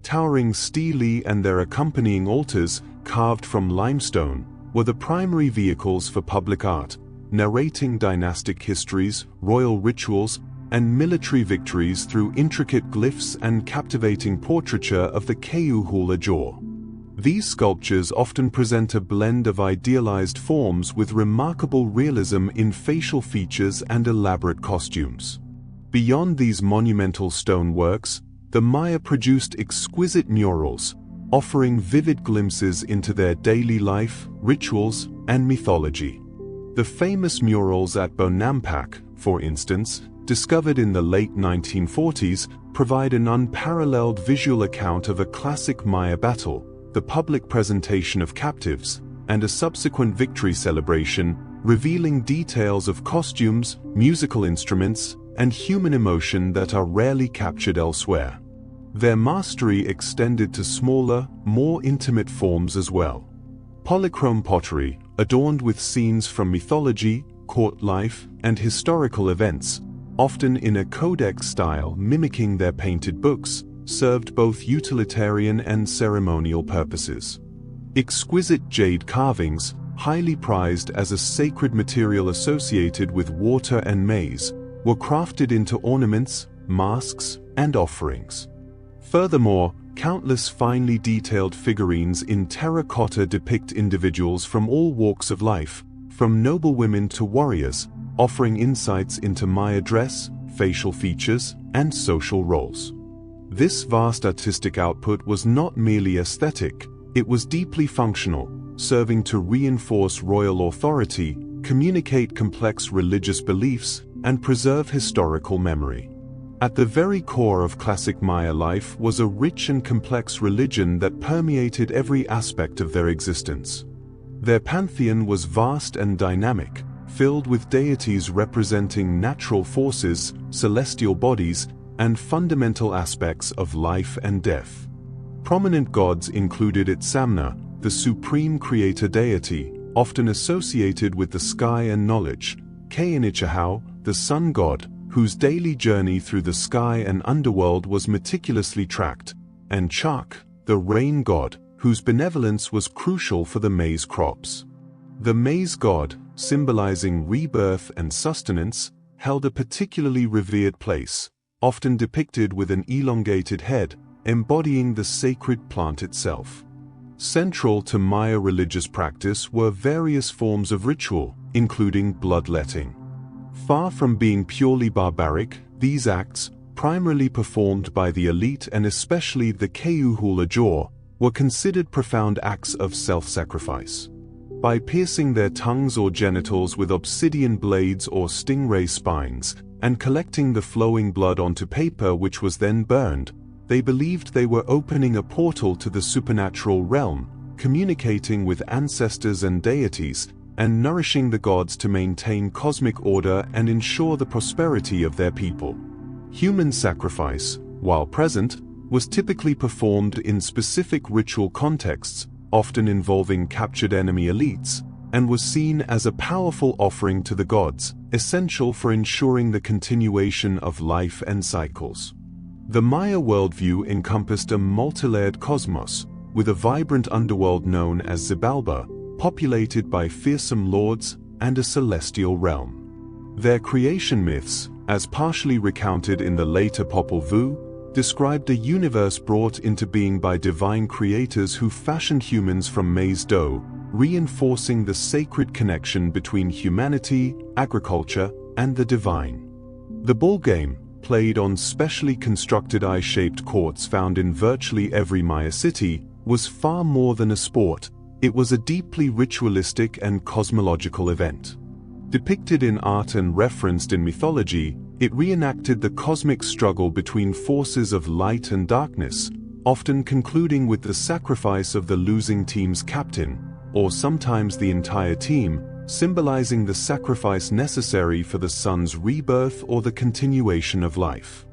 Towering stelae and their accompanying altars, carved from limestone, were the primary vehicles for public art, narrating dynastic histories, royal rituals, and military victories through intricate glyphs and captivating portraiture of the Keuhula jaw. These sculptures often present a blend of idealized forms with remarkable realism in facial features and elaborate costumes. Beyond these monumental stoneworks, the Maya produced exquisite murals, offering vivid glimpses into their daily life, rituals, and mythology. The famous murals at Bonampak, for instance, discovered in the late 1940s, provide an unparalleled visual account of a classic Maya battle, the public presentation of captives, and a subsequent victory celebration, revealing details of costumes, musical instruments, and human emotion that are rarely captured elsewhere. Their mastery extended to smaller, more intimate forms as well. Polychrome pottery, adorned with scenes from mythology, court life, and historical events, often in a codex style mimicking their painted books, served both utilitarian and ceremonial purposes. Exquisite jade carvings, highly prized as a sacred material associated with water and maize, were crafted into ornaments, masks, and offerings. Furthermore, countless finely detailed figurines in terracotta depict individuals from all walks of life, from noblewomen to warriors, offering insights into Maya dress, facial features, and social roles. This vast artistic output was not merely aesthetic, it was deeply functional, serving to reinforce royal authority, communicate complex religious beliefs, and preserve historical memory. At the very core of classic Maya life was a rich and complex religion that permeated every aspect of their existence. Their pantheon was vast and dynamic, filled with deities representing natural forces, celestial bodies, and fundamental aspects of life and death. Prominent gods included Itzamna, the supreme creator deity, often associated with the sky and knowledge, Keinichahau, the sun god, whose daily journey through the sky and underworld was meticulously tracked, and Chak, the rain god, whose benevolence was crucial for the maize crops. The maize god, symbolizing rebirth and sustenance, held a particularly revered place, often depicted with an elongated head, embodying the sacred plant itself. Central to Maya religious practice were various forms of ritual, including bloodletting. Far from being purely barbaric, these acts, primarily performed by the elite and especially the Keuhula, were considered profound acts of self-sacrifice. By piercing their tongues or genitals with obsidian blades or stingray spines, and collecting the flowing blood onto paper which was then burned, they believed they were opening a portal to the supernatural realm, communicating with ancestors and deities, and nourishing the gods to maintain cosmic order and ensure the prosperity of their people. Human sacrifice, while present, was typically performed in specific ritual contexts, often involving captured enemy elites, and was seen as a powerful offering to the gods, essential for ensuring the continuation of life and cycles. The Maya worldview encompassed a multilayered cosmos, with a vibrant underworld known as Xibalba, populated by fearsome lords, and a celestial realm. Their creation myths, as partially recounted in the later Popol Vuh, described a universe brought into being by divine creators who fashioned humans from maize dough, reinforcing the sacred connection between humanity, agriculture, and the divine. The ball game, played on specially constructed eye-shaped courts found in virtually every Maya city, was far more than a sport. It was a deeply ritualistic and cosmological event. Depicted in art and referenced in mythology, it reenacted the cosmic struggle between forces of light and darkness, often concluding with the sacrifice of the losing team's captain, or sometimes the entire team, symbolizing the sacrifice necessary for the sun's rebirth or the continuation of life.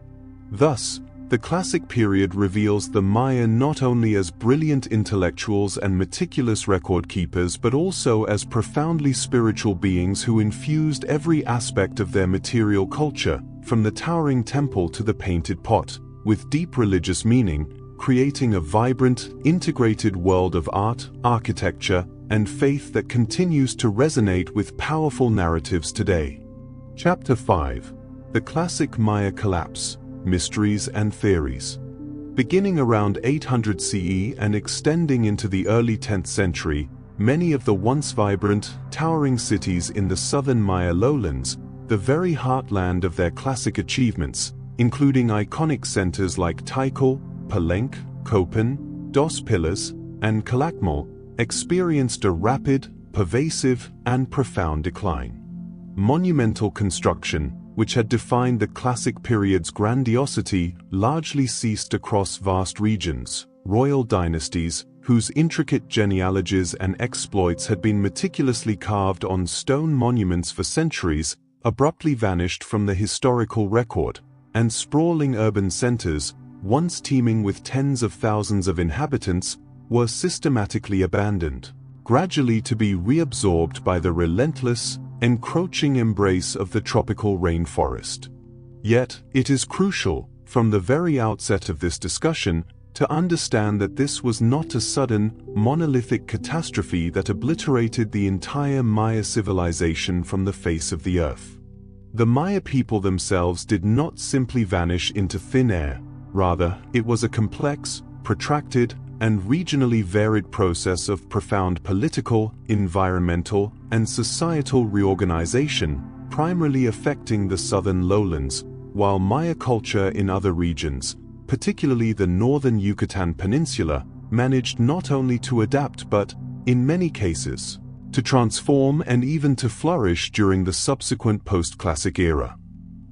Thus, the classic period reveals the Maya not only as brilliant intellectuals and meticulous record keepers but also as profoundly spiritual beings who infused every aspect of their material culture, from the towering temple to the painted pot, with deep religious meaning, creating a vibrant, integrated world of art, architecture, and faith that continues to resonate with powerful narratives today. Chapter 5. The Classic Maya Collapse, Mysteries and Theories. Beginning around 800 CE and extending into the early 10th century, many of the once vibrant, towering cities in the southern Maya lowlands, the very heartland of their classic achievements, including iconic centers like Tikal, Palenque, Copan, Dos Pillars, and Calakmul, experienced a rapid, pervasive, and profound decline. Monumental construction, which had defined the classic period's grandiosity, largely ceased across vast regions. Royal dynasties, whose intricate genealogies and exploits had been meticulously carved on stone monuments for centuries, abruptly vanished from the historical record, and sprawling urban centers, once teeming with tens of thousands of inhabitants, were systematically abandoned, gradually to be reabsorbed by the relentless, encroaching embrace of the tropical rainforest. Yet, it is crucial, from the very outset of this discussion, to understand that this was not a sudden, monolithic catastrophe that obliterated the entire Maya civilization from the face of the earth. The Maya people themselves did not simply vanish into thin air. Rather, it was a complex, protracted, and regionally varied process of profound political, environmental, and societal reorganization, primarily affecting the southern lowlands, while Maya culture in other regions, particularly the northern Yucatan Peninsula, managed not only to adapt but, in many cases, to transform and even to flourish during the subsequent Postclassic era.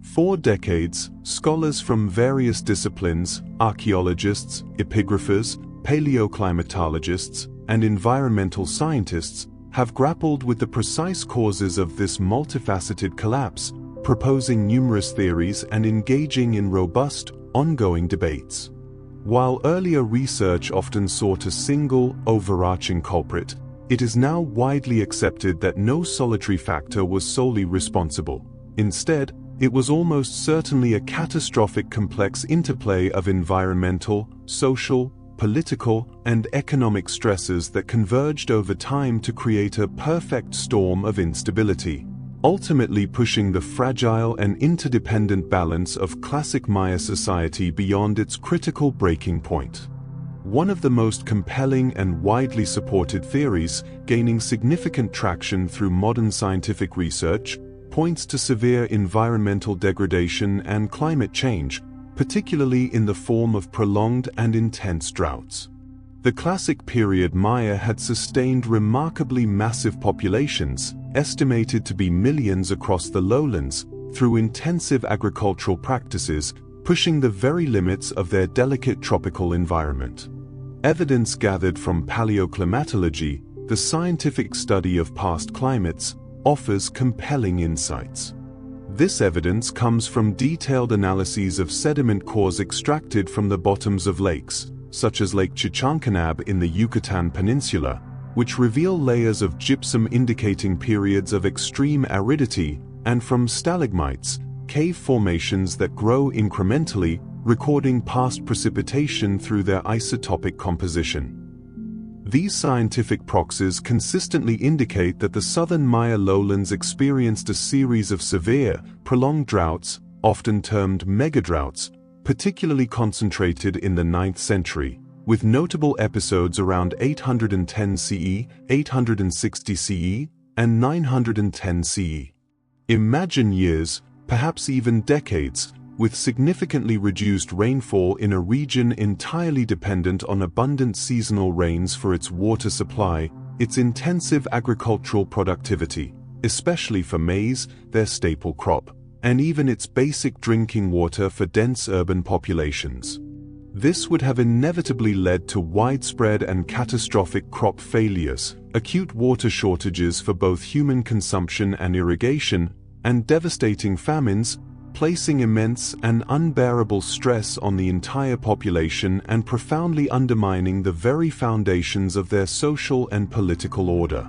For decades, scholars from various disciplines, archaeologists, epigraphers, paleoclimatologists, and environmental scientists, have grappled with the precise causes of this multifaceted collapse, proposing numerous theories and engaging in robust, ongoing debates. While earlier research often sought a single, overarching culprit, it is now widely accepted that no solitary factor was solely responsible. Instead, it was almost certainly a catastrophic complex interplay of environmental, social, political, and economic stresses that converged over time to create a perfect storm of instability. ultimately pushing the fragile and interdependent balance of classic Maya society beyond its critical breaking point. One of the most compelling and widely supported theories, gaining significant traction through modern scientific research, points to severe environmental degradation and climate change, particularly in the form of prolonged and intense droughts. The classic period Maya had sustained remarkably massive populations, estimated to be millions across the lowlands, through intensive agricultural practices, pushing the very limits of their delicate tropical environment. Evidence gathered from paleoclimatology, the scientific study of past climates, offers compelling insights. This evidence comes from detailed analyses of sediment cores extracted from the bottoms of lakes, such as Lake Chichancanab in the Yucatan Peninsula, which reveal layers of gypsum indicating periods of extreme aridity, and from stalagmites, cave formations that grow incrementally, recording past precipitation through their isotopic composition. These scientific proxies consistently indicate that the southern Maya lowlands experienced a series of severe, prolonged droughts, often termed megadroughts, particularly concentrated in the 9th century, with notable episodes around 810 CE, 860 CE, and 910 CE. Imagine years, perhaps even decades, with significantly reduced rainfall in a region entirely dependent on abundant seasonal rains for its water supply, its intensive agricultural productivity, especially for maize, their staple crop, and even its basic drinking water for dense urban populations. This would have inevitably led to widespread and catastrophic crop failures, acute water shortages for both human consumption and irrigation, and devastating famines, placing immense and unbearable stress on the entire population and profoundly undermining the very foundations of their social and political order.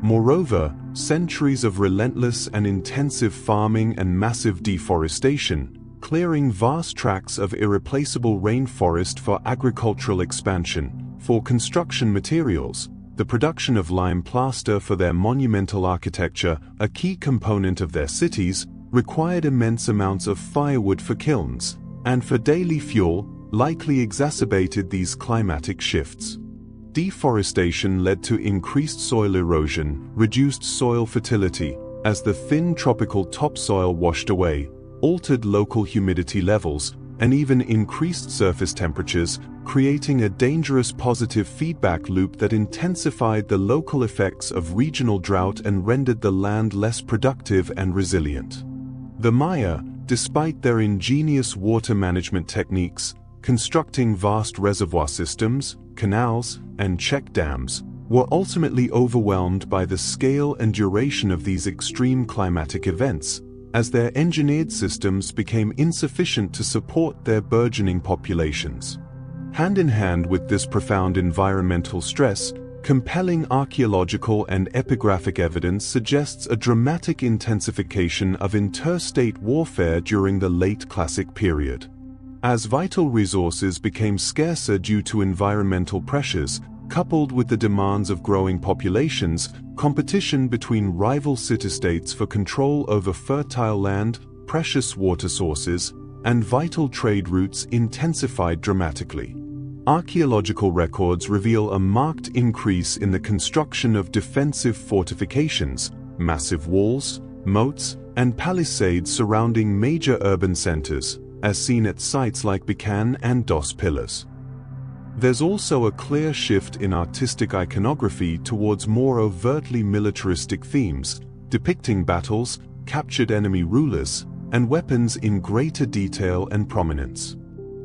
Moreover, centuries of relentless and intensive farming and massive deforestation, clearing vast tracts of irreplaceable rainforest for agricultural expansion, for construction materials, the production of lime plaster for their monumental architecture, a key component of their cities, required immense amounts of firewood for kilns, and for daily fuel, likely exacerbated these climatic shifts. Deforestation led to increased soil erosion, reduced soil fertility, as the thin tropical topsoil washed away, altered local humidity levels, and even increased surface temperatures, creating a dangerous positive feedback loop that intensified the local effects of regional drought and rendered the land less productive and resilient. The Maya, despite their ingenious water management techniques, constructing vast reservoir systems, canals, and check dams, were ultimately overwhelmed by the scale and duration of these extreme climatic events, as their engineered systems became insufficient to support their burgeoning populations. Hand in hand with this profound environmental stress, compelling archaeological and epigraphic evidence suggests a dramatic intensification of interstate warfare during the late Classic period. As vital resources became scarcer due to environmental pressures, coupled with the demands of growing populations, competition between rival city-states for control over fertile land, precious water sources, and vital trade routes intensified dramatically. Archaeological records reveal a marked increase in the construction of defensive fortifications, massive walls, moats, and palisades surrounding major urban centers, as seen at sites like Bican and Dos Pillars. There's also a clear shift in artistic iconography towards more overtly militaristic themes, depicting battles, captured enemy rulers, and weapons in greater detail and prominence.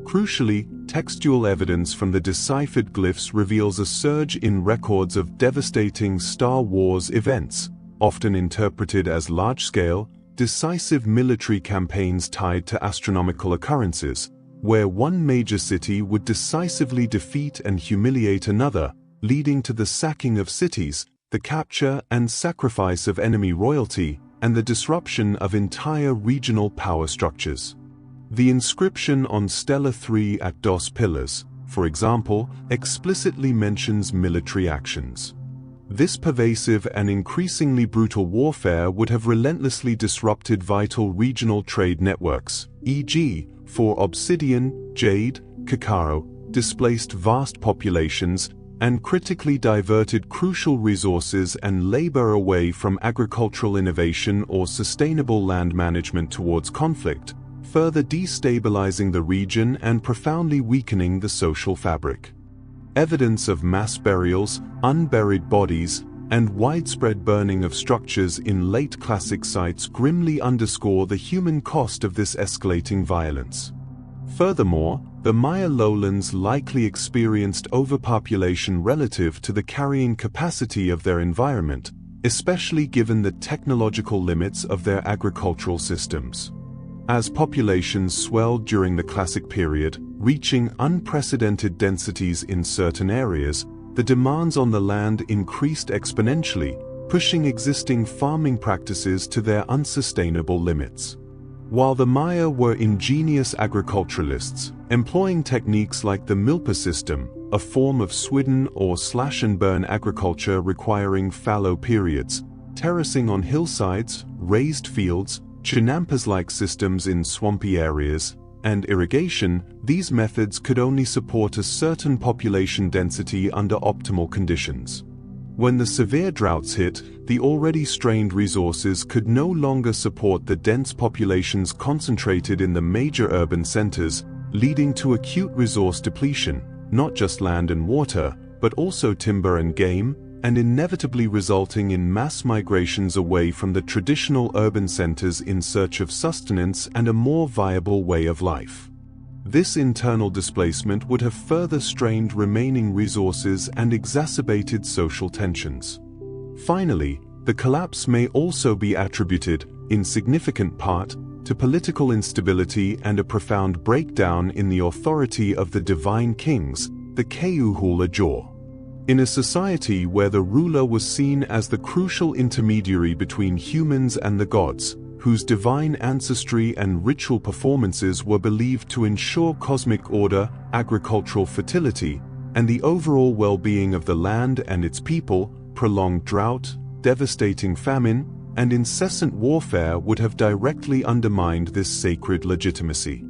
Crucially, textual evidence from the deciphered glyphs reveals a surge in records of devastating Star Wars events, often interpreted as large-scale, decisive military campaigns tied to astronomical occurrences, where one major city would decisively defeat and humiliate another, leading to the sacking of cities, the capture and sacrifice of enemy royalty, and the disruption of entire regional power structures. The inscription on Stela 3 at Dos Pillars, for example, explicitly mentions military actions. This pervasive and increasingly brutal warfare would have relentlessly disrupted vital regional trade networks, e.g., for obsidian, jade, cacao, displaced vast populations, and critically diverted crucial resources and labor away from agricultural innovation or sustainable land management towards conflict, further destabilizing the region and profoundly weakening the social fabric. Evidence of mass burials, unburied bodies, and widespread burning of structures in late Classic sites grimly underscore the human cost of this escalating violence. Furthermore, the Maya lowlands likely experienced overpopulation relative to the carrying capacity of their environment, especially given the technological limits of their agricultural systems. As populations swelled during the Classic period, reaching unprecedented densities in certain areas, the demands on the land increased exponentially, pushing existing farming practices to their unsustainable limits. While the Maya were ingenious agriculturalists, employing techniques like the milpa system, a form of swidden or slash-and-burn agriculture requiring fallow periods, terracing on hillsides, raised fields, chinampas-like systems in swampy areas, and irrigation, these methods could only support a certain population density under optimal conditions. When the severe droughts hit, the already strained resources could no longer support the dense populations concentrated in the major urban centers, leading to acute resource depletion, not just land and water, but also timber and game, and inevitably resulting in mass migrations away from the traditional urban centers in search of sustenance and a more viable way of life. This internal displacement would have further strained remaining resources and exacerbated social tensions. Finally, the collapse may also be attributed, in significant part, to political instability and a profound breakdown in the authority of the divine kings, the Keuhula-Jor. In a society where the ruler was seen as the crucial intermediary between humans and the gods, whose divine ancestry and ritual performances were believed to ensure cosmic order, agricultural fertility, and the overall well-being of the land and its people, prolonged drought, devastating famine, and incessant warfare would have directly undermined this sacred legitimacy.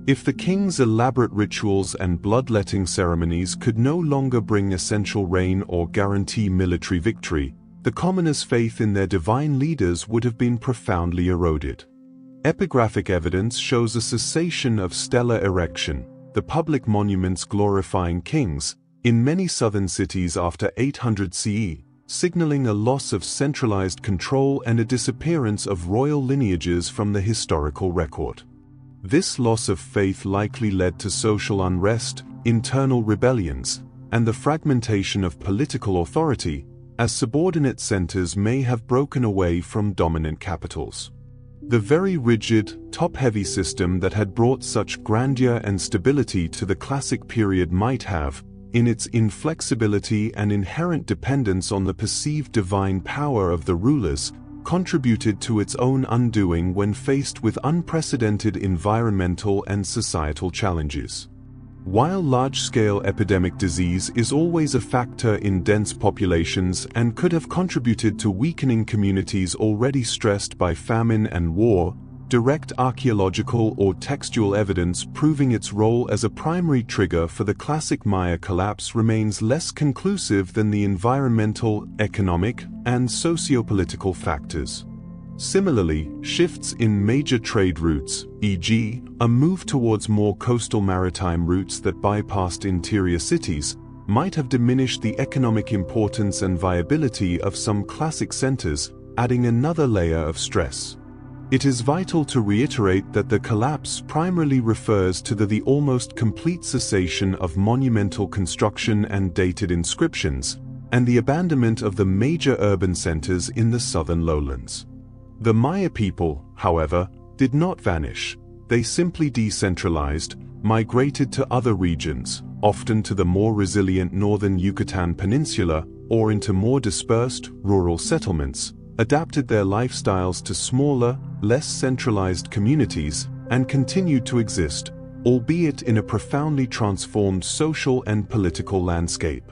If the king's elaborate rituals and bloodletting ceremonies could no longer bring essential rain or guarantee military victory, the commoners' faith in their divine leaders would have been profoundly eroded. Epigraphic evidence shows a cessation of stellar erection, the public monuments glorifying kings, in many southern cities after 800 CE, signaling a loss of centralized control and a disappearance of royal lineages from the historical record. This loss of faith likely led to social unrest, internal rebellions, and the fragmentation of political authority, as subordinate centers may have broken away from dominant capitals. The very rigid, top-heavy system that had brought such grandeur and stability to the Classic period might have, in its inflexibility and inherent dependence on the perceived divine power of the rulers, contributed to its own undoing when faced with unprecedented environmental and societal challenges. While large-scale epidemic disease is always a factor in dense populations and could have contributed to weakening communities already stressed by famine and war, direct archaeological or textual evidence proving its role as a primary trigger for the Classic Maya collapse remains less conclusive than the environmental, economic, and socio-political factors. Similarly, shifts in major trade routes, e.g., a move towards more coastal maritime routes that bypassed interior cities, might have diminished the economic importance and viability of some Classic centers, adding another layer of stress. It is vital to reiterate that the collapse primarily refers to the almost complete cessation of monumental construction and dated inscriptions, and the abandonment of the major urban centers in the southern lowlands. The Maya people, however, did not vanish. They simply decentralized, migrated to other regions, often to the more resilient northern Yucatan Peninsula, or into more dispersed, rural settlements, adapted their lifestyles to smaller, less centralized communities, and continued to exist, albeit in a profoundly transformed social and political landscape.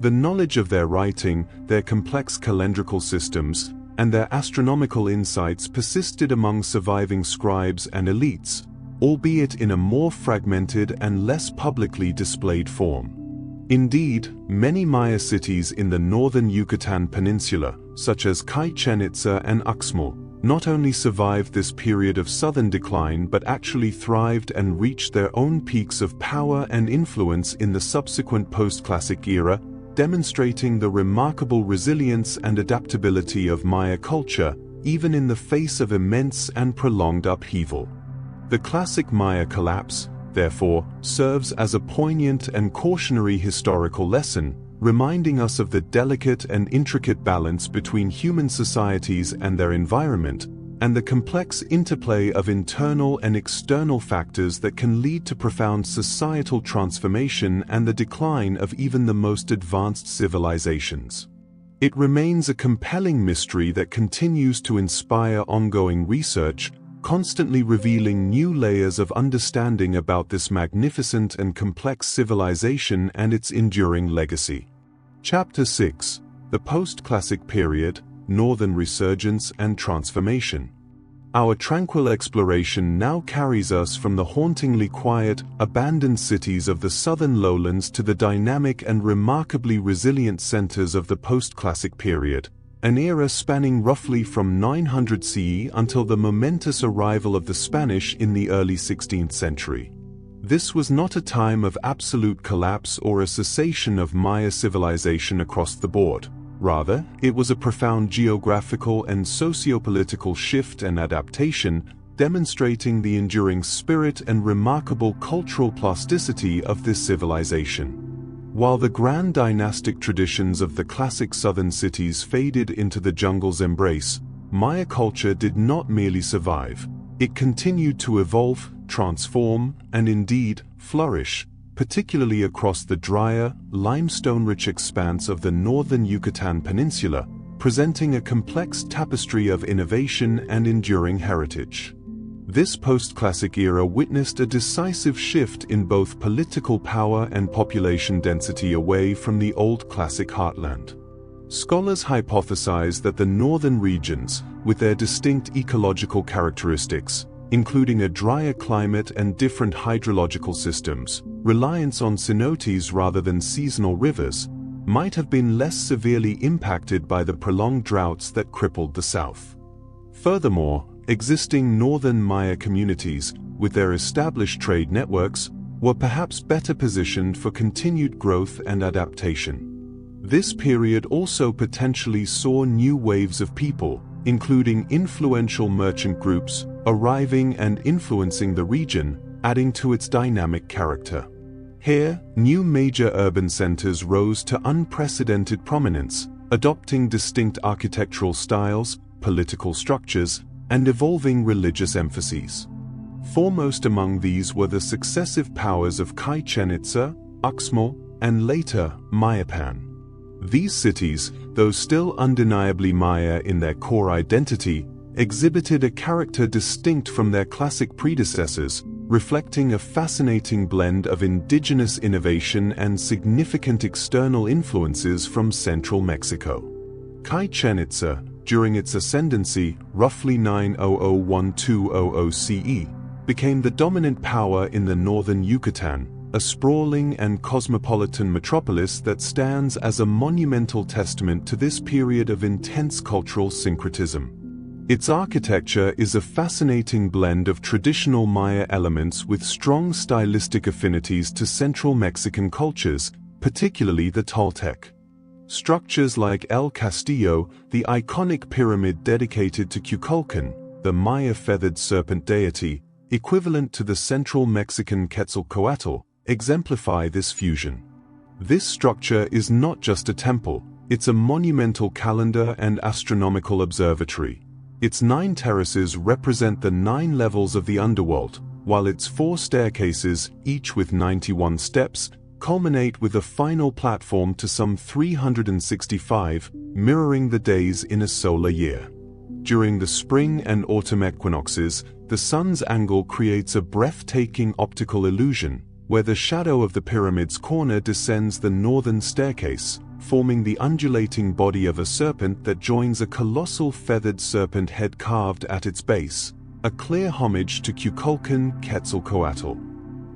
The knowledge of their writing, their complex calendrical systems, and their astronomical insights persisted among surviving scribes and elites, albeit in a more fragmented and less publicly displayed form. Indeed, many Maya cities in the northern Yucatan Peninsula, such as Chichen Itza and Uxmal, not only survived this period of southern decline but actually thrived and reached their own peaks of power and influence in the subsequent Postclassic era, demonstrating the remarkable resilience and adaptability of Maya culture, even in the face of immense and prolonged upheaval. The classic Maya collapse, therefore, serves as a poignant and cautionary historical lesson, reminding us of the delicate and intricate balance between human societies and their environment, and the complex interplay of internal and external factors that can lead to profound societal transformation and the decline of even the most advanced civilizations. It remains a compelling mystery that continues to inspire ongoing research, constantly revealing new layers of understanding about this magnificent and complex civilization and its enduring legacy. Chapter 6: The Postclassic Period, Northern Resurgence and Transformation. Our tranquil exploration now carries us from the hauntingly quiet, abandoned cities of the southern lowlands to the dynamic and remarkably resilient centers of the Postclassic period, an era spanning roughly from 900 CE until the momentous arrival of the Spanish in the early 16th century. This was not a time of absolute collapse or a cessation of Maya civilization across the board. Rather, it was a profound geographical and socio-political shift and adaptation, demonstrating the enduring spirit and remarkable cultural plasticity of this civilization. While the grand dynastic traditions of the classic southern cities faded into the jungle's embrace, Maya culture did not merely survive. It continued to evolve, transform, and indeed, flourish, particularly across the drier, limestone-rich expanse of the northern Yucatan Peninsula, presenting a complex tapestry of innovation and enduring heritage. This post-classic era witnessed a decisive shift in both political power and population density away from the old classic heartland. Scholars hypothesize that the northern regions, with their distinct ecological characteristics, including a drier climate and different hydrological systems, reliance on cenotes rather than seasonal rivers, might have been less severely impacted by the prolonged droughts that crippled the south. Furthermore, existing northern Maya communities, with their established trade networks, were perhaps better positioned for continued growth and adaptation. This period also potentially saw new waves of people, including influential merchant groups, arriving and influencing the region, adding to its dynamic character. Here, new major urban centers rose to unprecedented prominence, adopting distinct architectural styles, political structures, and evolving religious emphases. Foremost among these were the successive powers of Chichen Itza, Uxmal, and later, Mayapan. These cities, though still undeniably Maya in their core identity, exhibited a character distinct from their classic predecessors, reflecting a fascinating blend of indigenous innovation and significant external influences from central Mexico. Chichen Itza, during its ascendancy, roughly 900–1200 CE, became the dominant power in the northern Yucatan, a sprawling and cosmopolitan metropolis that stands as a monumental testament to this period of intense cultural syncretism. Its architecture is a fascinating blend of traditional Maya elements with strong stylistic affinities to central Mexican cultures, particularly the Toltec. Structures like El Castillo, the iconic pyramid dedicated to Kukulkan, the Maya feathered serpent deity, equivalent to the central Mexican Quetzalcoatl, exemplify this fusion. This structure is not just a temple, it's a monumental calendar and astronomical observatory. Its 9 terraces represent the 9 levels of the underworld, while its 4 staircases, each with 91 steps, culminate with a final platform to some 365, mirroring the days in a solar year. During the spring and autumn equinoxes, the sun's angle creates a breathtaking optical illusion, where the shadow of the pyramid's corner descends the northern staircase, forming the undulating body of a serpent that joins a colossal feathered serpent head carved at its base, a clear homage to Kukulkan Quetzalcoatl.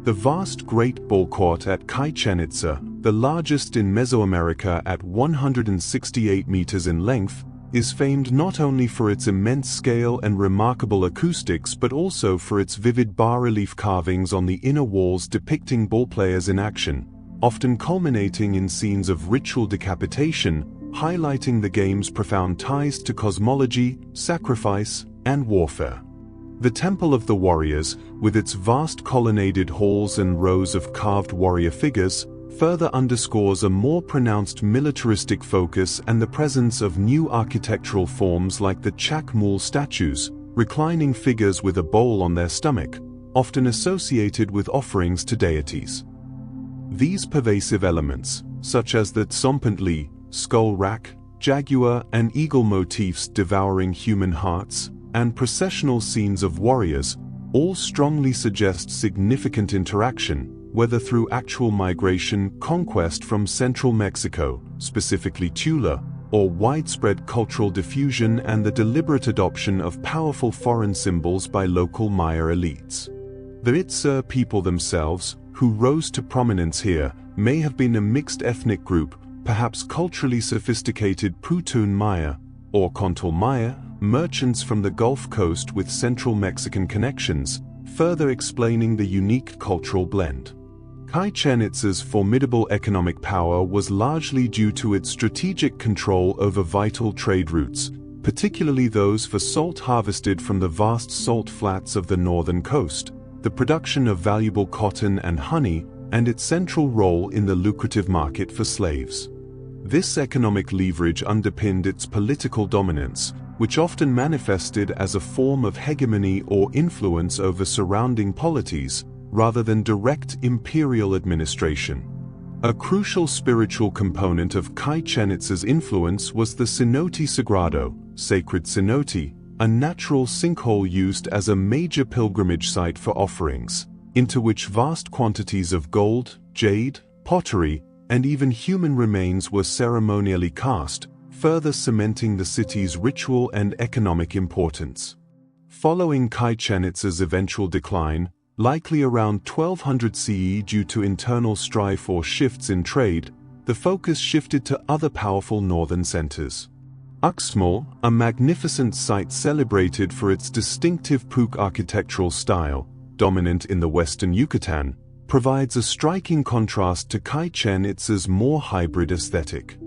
The vast Great Bulquart at Chichén Itzá, the largest in Mesoamerica at 168 meters in length, is famed not only for its immense scale and remarkable acoustics but also for its vivid bas-relief carvings on the inner walls depicting ballplayers in action, often culminating in scenes of ritual decapitation, highlighting the game's profound ties to cosmology, sacrifice, and warfare. The Temple of the Warriors, with its vast colonnaded halls and rows of carved warrior figures, further underscores a more pronounced militaristic focus and the presence of new architectural forms like the Chakmul statues, reclining figures with a bowl on their stomach, often associated with offerings to deities. These pervasive elements, such as the Tsompantli, skull rack, jaguar and eagle motifs devouring human hearts, and processional scenes of warriors, all strongly suggest significant interaction, whether through actual migration, conquest from central Mexico, specifically Tula, or widespread cultural diffusion and the deliberate adoption of powerful foreign symbols by local Maya elites. The Itzá people themselves, who rose to prominence here, may have been a mixed ethnic group, perhaps culturally sophisticated Putun Maya, or Contul Maya, merchants from the Gulf Coast with central Mexican connections, further explaining the unique cultural blend. Chichén Itzá's formidable economic power was largely due to its strategic control over vital trade routes, particularly those for salt harvested from the vast salt flats of the northern coast, the production of valuable cotton and honey, and its central role in the lucrative market for slaves. This economic leverage underpinned its political dominance, which often manifested as a form of hegemony or influence over surrounding polities, rather than direct imperial administration. A crucial spiritual component of Chichén Itzá's influence was the cenote sagrado, sacred cenote, a natural sinkhole used as a major pilgrimage site for offerings, into which vast quantities of gold, jade, pottery, and even human remains were ceremonially cast, further cementing the city's ritual and economic importance. Following Chichén Itzá's eventual decline, likely around 1200 CE due to internal strife or shifts in trade, the focus shifted to other powerful northern centers. Uxmal, a magnificent site celebrated for its distinctive Puuc architectural style, dominant in the western Yucatan, provides a striking contrast to Chichén Itzá's more hybrid aesthetic.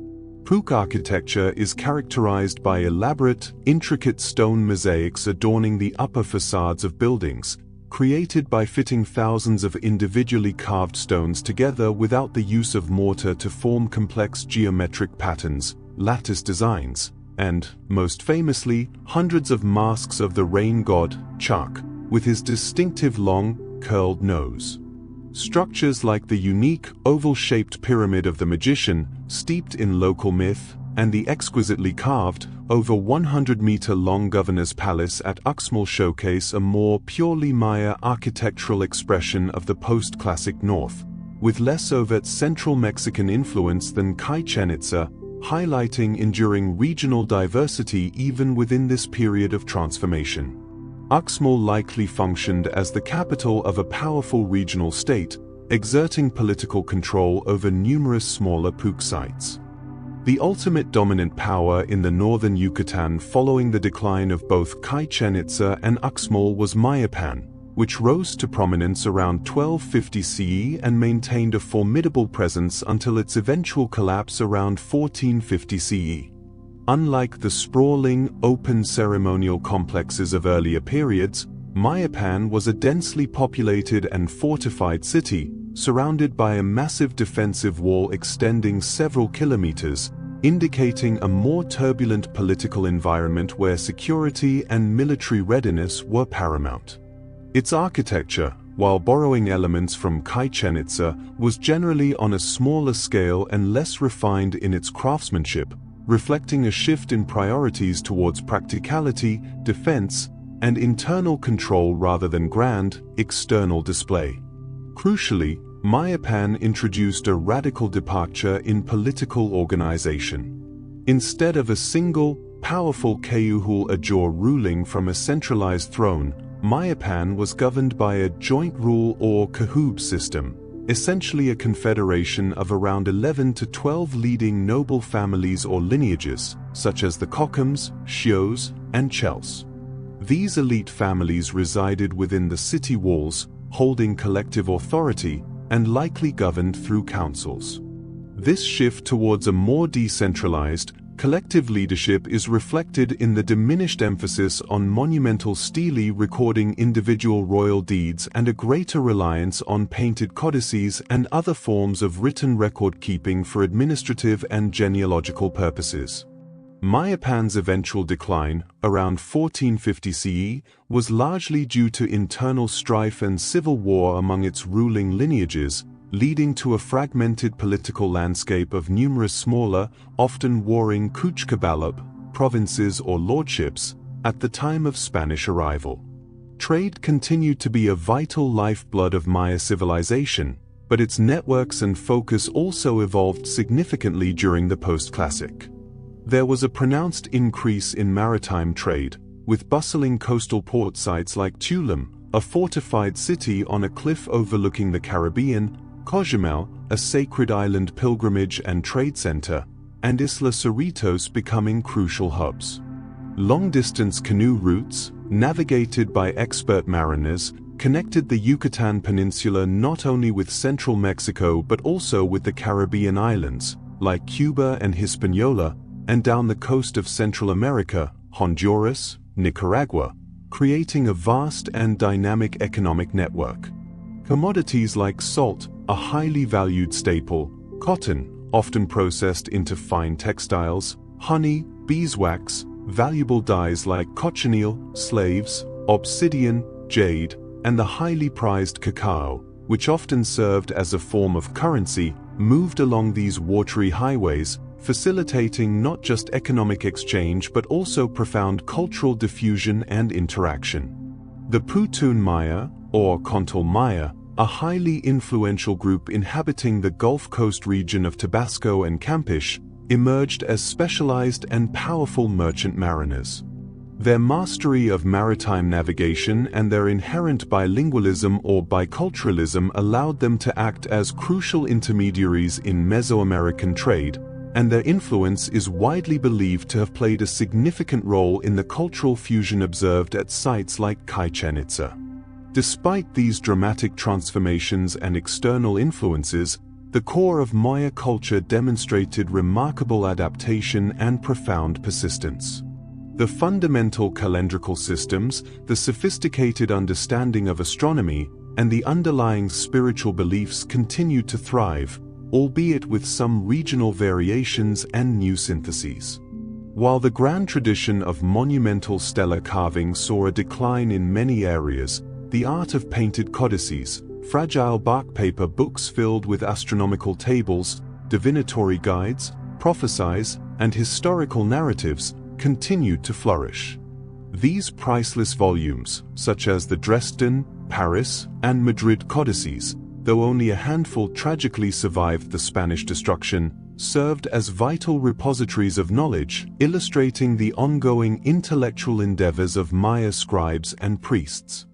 Puuc architecture is characterized by elaborate, intricate stone mosaics adorning the upper facades of buildings, created by fitting thousands of individually carved stones together without the use of mortar to form complex geometric patterns, lattice designs, and, most famously, hundreds of masks of the rain god, Chak, with his distinctive long, curled nose. Structures like the unique, oval-shaped Pyramid of the Magician, steeped in local myth, and the exquisitely carved, over 100-meter-long Governor's Palace at Uxmal showcase a more purely Maya architectural expression of the post-classic North, with less overt central Mexican influence than Chichén Itzá, highlighting enduring regional diversity even within this period of transformation. Uxmal likely functioned as the capital of a powerful regional state, exerting political control over numerous smaller Puuc sites. The ultimate dominant power in the northern Yucatan following the decline of both Chichén Itzá and Uxmal was Mayapan, which rose to prominence around 1250 CE and maintained a formidable presence until its eventual collapse around 1450 CE. Unlike the sprawling, open ceremonial complexes of earlier periods, Mayapan was a densely populated and fortified city, surrounded by a massive defensive wall extending several kilometers, indicating a more turbulent political environment where security and military readiness were paramount. Its architecture, while borrowing elements from Chichén Itzá, was generally on a smaller scale and less refined in its craftsmanship, reflecting a shift in priorities towards practicality, defense, and internal control rather than grand, external display. Crucially, Mayapan introduced a radical departure in political organization. Instead of a single, powerful Keuhul Ajor ruling from a centralized throne, Mayapan was governed by a joint rule or Kahub system, essentially a confederation of around 11 to 12 leading noble families or lineages, such as the Kokums, Shios, and Chels. These elite families resided within the city walls, holding collective authority, and likely governed through councils. This shift towards a more decentralized, collective leadership is reflected in the diminished emphasis on monumental stele recording individual royal deeds and a greater reliance on painted codices and other forms of written record-keeping for administrative and genealogical purposes. Mayapan's eventual decline, around 1450 CE, was largely due to internal strife and civil war among its ruling lineages, leading to a fragmented political landscape of numerous smaller, often warring Kuchkabalab, provinces or lordships, at the time of Spanish arrival. Trade continued to be a vital lifeblood of Maya civilization, but its networks and focus also evolved significantly during the Postclassic. There was a pronounced increase in maritime trade, with bustling coastal port sites like Tulum, a fortified city on a cliff overlooking the Caribbean, Cozumel, a sacred island pilgrimage and trade center, and Isla Cerritos becoming crucial hubs. Long-distance canoe routes, navigated by expert mariners, connected the Yucatan Peninsula not only with central Mexico but also with the Caribbean islands, like Cuba and Hispaniola, and down the coast of Central America, Honduras, Nicaragua, creating a vast and dynamic economic network. Commodities like salt, a highly valued staple, cotton, often processed into fine textiles, honey, beeswax, valuable dyes like cochineal, slaves, obsidian, jade, and the highly prized cacao, which often served as a form of currency, moved along these watery highways, facilitating not just economic exchange but also profound cultural diffusion and interaction. The Putun Maya, or Contol Maya, a highly influential group inhabiting the Gulf Coast region of Tabasco and Campeche, emerged as specialized and powerful merchant mariners. Their mastery of maritime navigation and their inherent bilingualism or biculturalism allowed them to act as crucial intermediaries in Mesoamerican trade, and their influence is widely believed to have played a significant role in the cultural fusion observed at sites like Chichén Itzá. Despite these dramatic transformations and external influences, the core of Maya culture demonstrated remarkable adaptation and profound persistence. The fundamental calendrical systems, the sophisticated understanding of astronomy, and the underlying spiritual beliefs continued to thrive, albeit with some regional variations and new syntheses. While the grand tradition of monumental stellar carving saw a decline in many areas, the art of painted codices, fragile bark paper books filled with astronomical tables, divinatory guides, prophecies, and historical narratives, continued to flourish. These priceless volumes, such as the Dresden, Paris, and Madrid codices, though only a handful tragically survived the Spanish destruction, served as vital repositories of knowledge, illustrating the ongoing intellectual endeavors of Maya scribes and priests.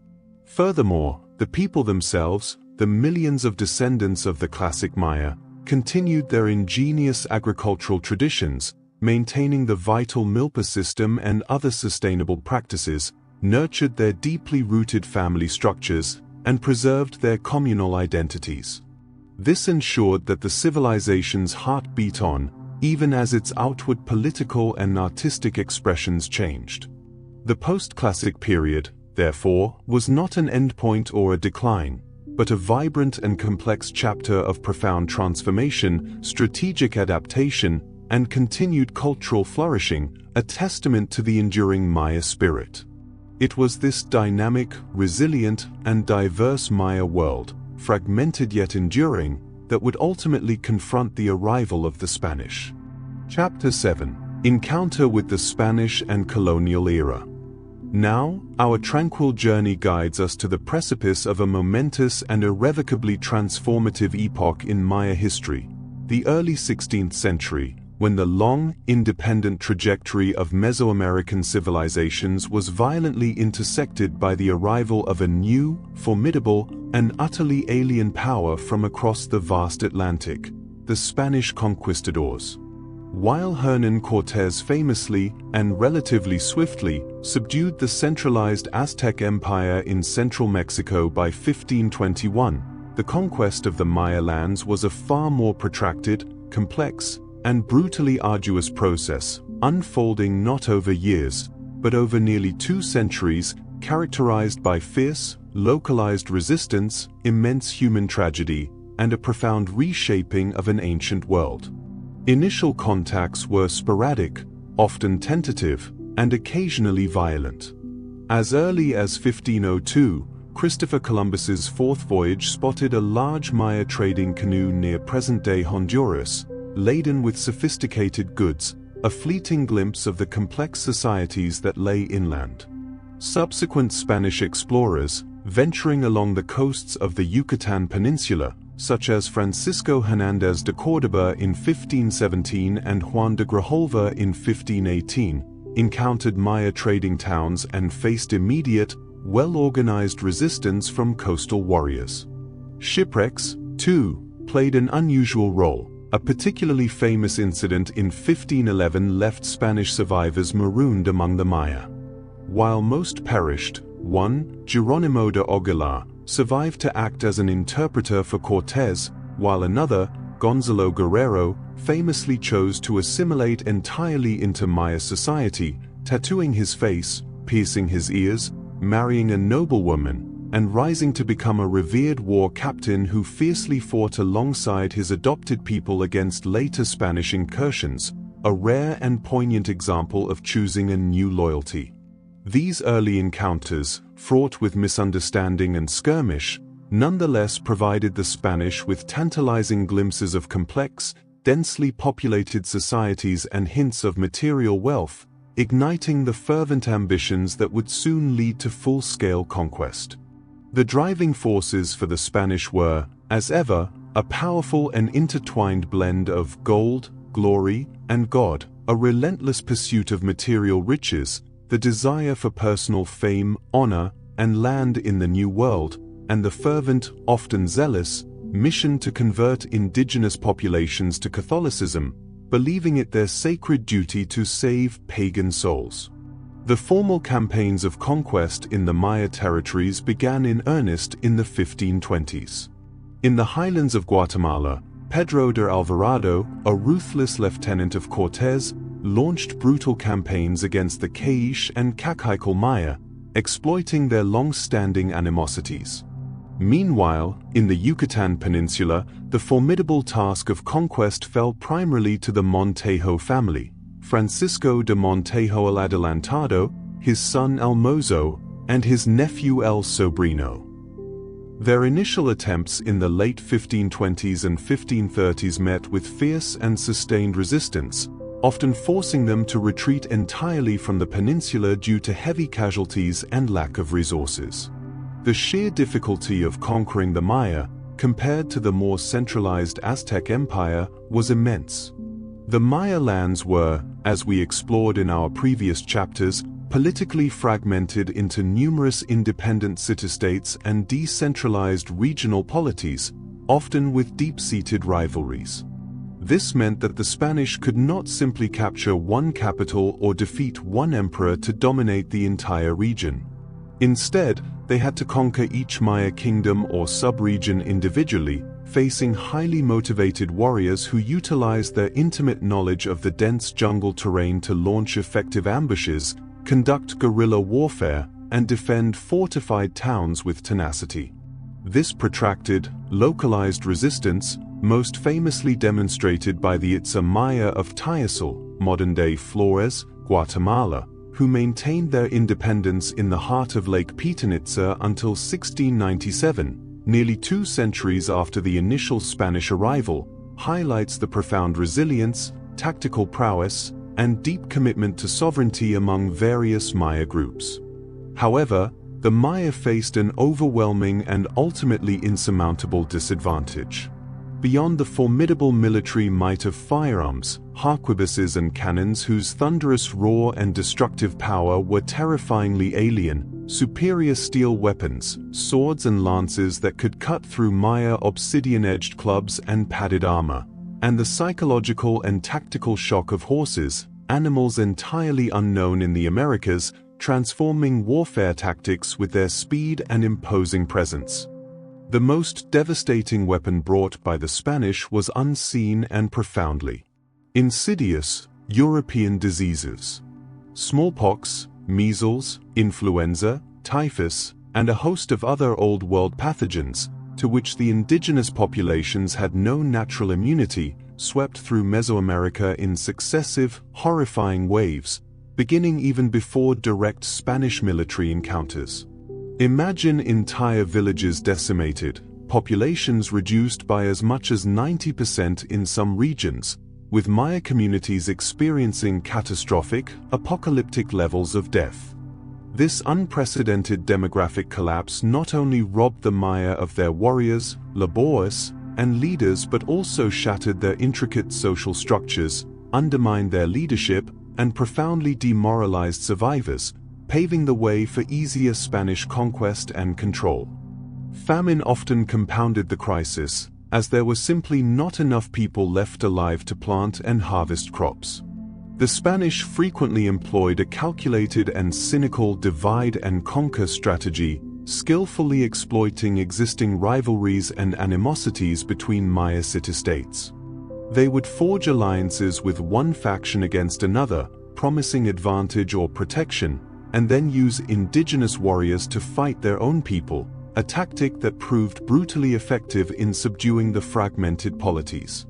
Furthermore, the people themselves, the millions of descendants of the classic Maya, continued their ingenious agricultural traditions, maintaining the vital milpa system and other sustainable practices, nurtured their deeply rooted family structures, and preserved their communal identities. This ensured that the civilization's heart beat on, even as its outward political and artistic expressions changed. The post-classic period, therefore, was not an endpoint or a decline, but a vibrant and complex chapter of profound transformation, strategic adaptation, and continued cultural flourishing, a testament to the enduring Maya spirit. It was this dynamic, resilient, and diverse Maya world, fragmented yet enduring, that would ultimately confront the arrival of the Spanish. Chapter 7: Encounter with the Spanish and Colonial Era. Now, our tranquil journey guides us to the precipice of a momentous and irrevocably transformative epoch in Maya history, the early 16th century, when the long, independent trajectory of Mesoamerican civilizations was violently intersected by the arrival of a new, formidable, and utterly alien power from across the vast Atlantic, the Spanish conquistadors. While Hernán Cortés famously, and relatively swiftly, subdued the centralized Aztec Empire in central Mexico by 1521, the conquest of the Maya lands was a far more protracted, complex, and brutally arduous process, unfolding not over years, but over nearly 2 centuries, characterized by fierce, localized resistance, immense human tragedy, and a profound reshaping of an ancient world. Initial contacts were sporadic, often tentative, and occasionally violent. As early as 1502, Christopher Columbus's fourth voyage spotted a large Maya trading canoe near present-day Honduras, laden with sophisticated goods, a fleeting glimpse of the complex societies that lay inland. Subsequent Spanish explorers, venturing along the coasts of the Yucatan Peninsula, such as Francisco Hernández de Córdoba in 1517 and Juan de Grijalva in 1518, encountered Maya trading towns and faced immediate, well-organized resistance from coastal warriors. Shipwrecks, too, played an unusual role. A particularly famous incident in 1511 left Spanish survivors marooned among the Maya. While most perished, one, Jerónimo de Aguilar, survived to act as an interpreter for Cortés, while another, Gonzalo Guerrero, famously chose to assimilate entirely into Maya society, tattooing his face, piercing his ears, marrying a noblewoman, and rising to become a revered war captain who fiercely fought alongside his adopted people against later Spanish incursions, a rare and poignant example of choosing a new loyalty. These early encounters, fraught with misunderstanding and skirmish, nonetheless provided the Spanish with tantalizing glimpses of complex, densely populated societies and hints of material wealth, igniting the fervent ambitions that would soon lead to full-scale conquest. The driving forces for the Spanish were, as ever, a powerful and intertwined blend of gold, glory, and God, a relentless pursuit of material riches, the desire for personal fame, honor, and land in the New World, and the fervent, often zealous, mission to convert indigenous populations to Catholicism, believing it their sacred duty to save pagan souls. The formal campaigns of conquest in the Maya territories began in earnest in the 1520s. In the highlands of Guatemala, Pedro de Alvarado, a ruthless lieutenant of Cortés, launched brutal campaigns against the K'iche' and Kakaykal Maya, exploiting their long-standing animosities. Meanwhile, in the Yucatan Peninsula, the formidable task of conquest fell primarily to the Montejo family, Francisco de Montejo el Adelantado, his son El Mozo, and his nephew El Sobrino. Their initial attempts in the late 1520s and 1530s met with fierce and sustained resistance, often forcing them to retreat entirely from the peninsula due to heavy casualties and lack of resources. The sheer difficulty of conquering the Maya, compared to the more centralized Aztec Empire, was immense. The Maya lands were, as we explored in our previous chapters, politically fragmented into numerous independent city-states and decentralized regional polities, often with deep-seated rivalries. This meant that the Spanish could not simply capture one capital or defeat one emperor to dominate the entire region. Instead, they had to conquer each Maya kingdom or sub-region individually, facing highly motivated warriors who utilized their intimate knowledge of the dense jungle terrain to launch effective ambushes, conduct guerrilla warfare, and defend fortified towns with tenacity. This protracted, localized resistance, most famously demonstrated by the Itza Maya of Tayasal, modern-day Flores, Guatemala, who maintained their independence in the heart of Lake Chichen Itza until 1697, nearly 2 centuries after the initial Spanish arrival, highlights the profound resilience, tactical prowess, and deep commitment to sovereignty among various Maya groups. However, the Maya faced an overwhelming and ultimately insurmountable disadvantage. Beyond the formidable military might of firearms, harquebuses and cannons whose thunderous roar and destructive power were terrifyingly alien, superior steel weapons, swords and lances that could cut through Maya obsidian-edged clubs and padded armor, and the psychological and tactical shock of horses, animals entirely unknown in the Americas, transforming warfare tactics with their speed and imposing presence. The most devastating weapon brought by the Spanish was unseen and profoundly insidious: European diseases. Smallpox, measles, influenza, typhus, and a host of other Old World pathogens, to which the indigenous populations had no natural immunity, swept through Mesoamerica in successive, horrifying waves, beginning even before direct Spanish military encounters. Imagine entire villages decimated, populations reduced by as much as 90% in some regions, with Maya communities experiencing catastrophic, apocalyptic levels of death. This unprecedented demographic collapse not only robbed the Maya of their warriors, laborers, and leaders but also shattered their intricate social structures, undermined their leadership, and profoundly demoralized survivors, paving the way for easier Spanish conquest and control. Famine often compounded the crisis, as there were simply not enough people left alive to plant and harvest crops. The Spanish frequently employed a calculated and cynical divide-and-conquer strategy, skillfully exploiting existing rivalries and animosities between Maya city-states. They would forge alliances with one faction against another, promising advantage or protection, and then use indigenous warriors to fight their own people, a tactic that proved brutally effective in subduing the fragmented polities.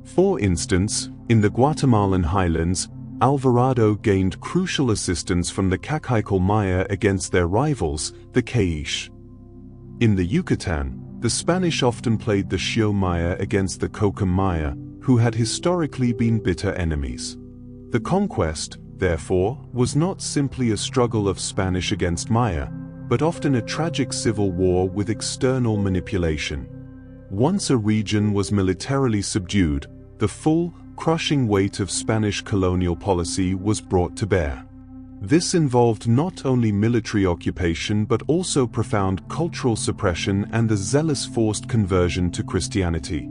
For instance, in the Guatemalan highlands, Alvarado gained crucial assistance from the Cacical Maya against their rivals, the Kaish. In the Yucatan, the Spanish often played the Xio Maya against the Kokam Maya, who had historically been bitter enemies. The conquest, therefore, was not simply a struggle of Spanish against Maya, but often a tragic civil war with external manipulation. Once a region was militarily subdued, the full, crushing weight of Spanish colonial policy was brought to bear. This involved not only military occupation but also profound cultural suppression and the zealous forced conversion to Christianity.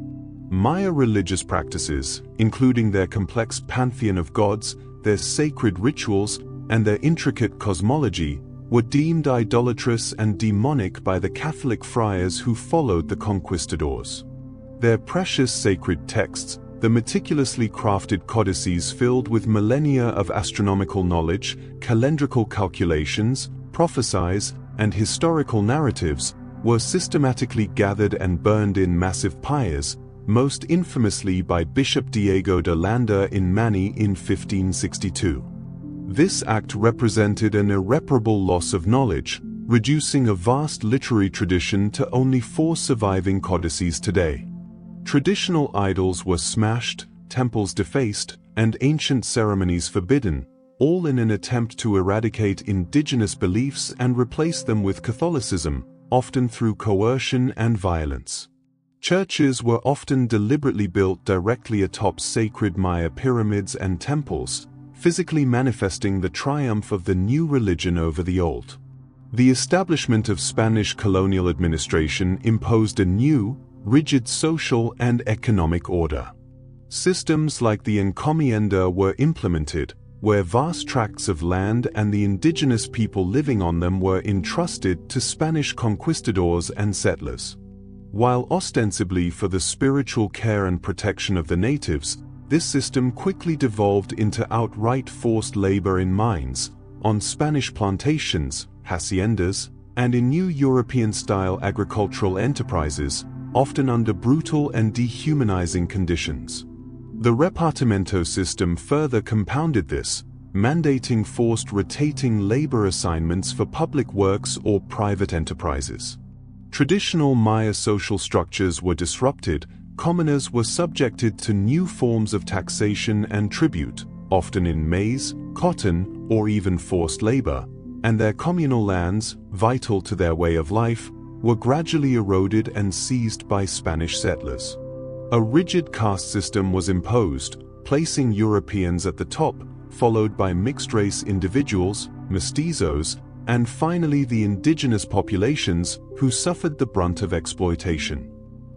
Maya religious practices, including their complex pantheon of gods, their sacred rituals, and their intricate cosmology, were deemed idolatrous and demonic by the Catholic friars who followed the conquistadors. Their precious sacred texts, the meticulously crafted codices filled with millennia of astronomical knowledge, calendrical calculations, prophecies, and historical narratives, were systematically gathered and burned in massive pyres, most infamously by Bishop Diego de Landa in Mani in 1562. This act represented an irreparable loss of knowledge, reducing a vast literary tradition to only 4 surviving codices today. Traditional idols were smashed, temples defaced, and ancient ceremonies forbidden, all in an attempt to eradicate indigenous beliefs and replace them with Catholicism, often through coercion and violence. Churches were often deliberately built directly atop sacred Maya pyramids and temples, physically manifesting the triumph of the new religion over the old. The establishment of Spanish colonial administration imposed a new, rigid social and economic order. Systems like the encomienda were implemented, where vast tracts of land and the indigenous people living on them were entrusted to Spanish conquistadors and settlers. While ostensibly for the spiritual care and protection of the natives, this system quickly devolved into outright forced labor in mines, on Spanish plantations, haciendas, and in new European-style agricultural enterprises, often under brutal and dehumanizing conditions. The repartimento system further compounded this, mandating forced rotating labor assignments for public works or private enterprises. Traditional Maya social structures were disrupted, commoners were subjected to new forms of taxation and tribute, often in maize, cotton, or even forced labor, and their communal lands, vital to their way of life, were gradually eroded and seized by Spanish settlers. A rigid caste system was imposed, placing Europeans at the top, followed by mixed-race individuals, mestizos, and finally the indigenous populations who suffered the brunt of exploitation.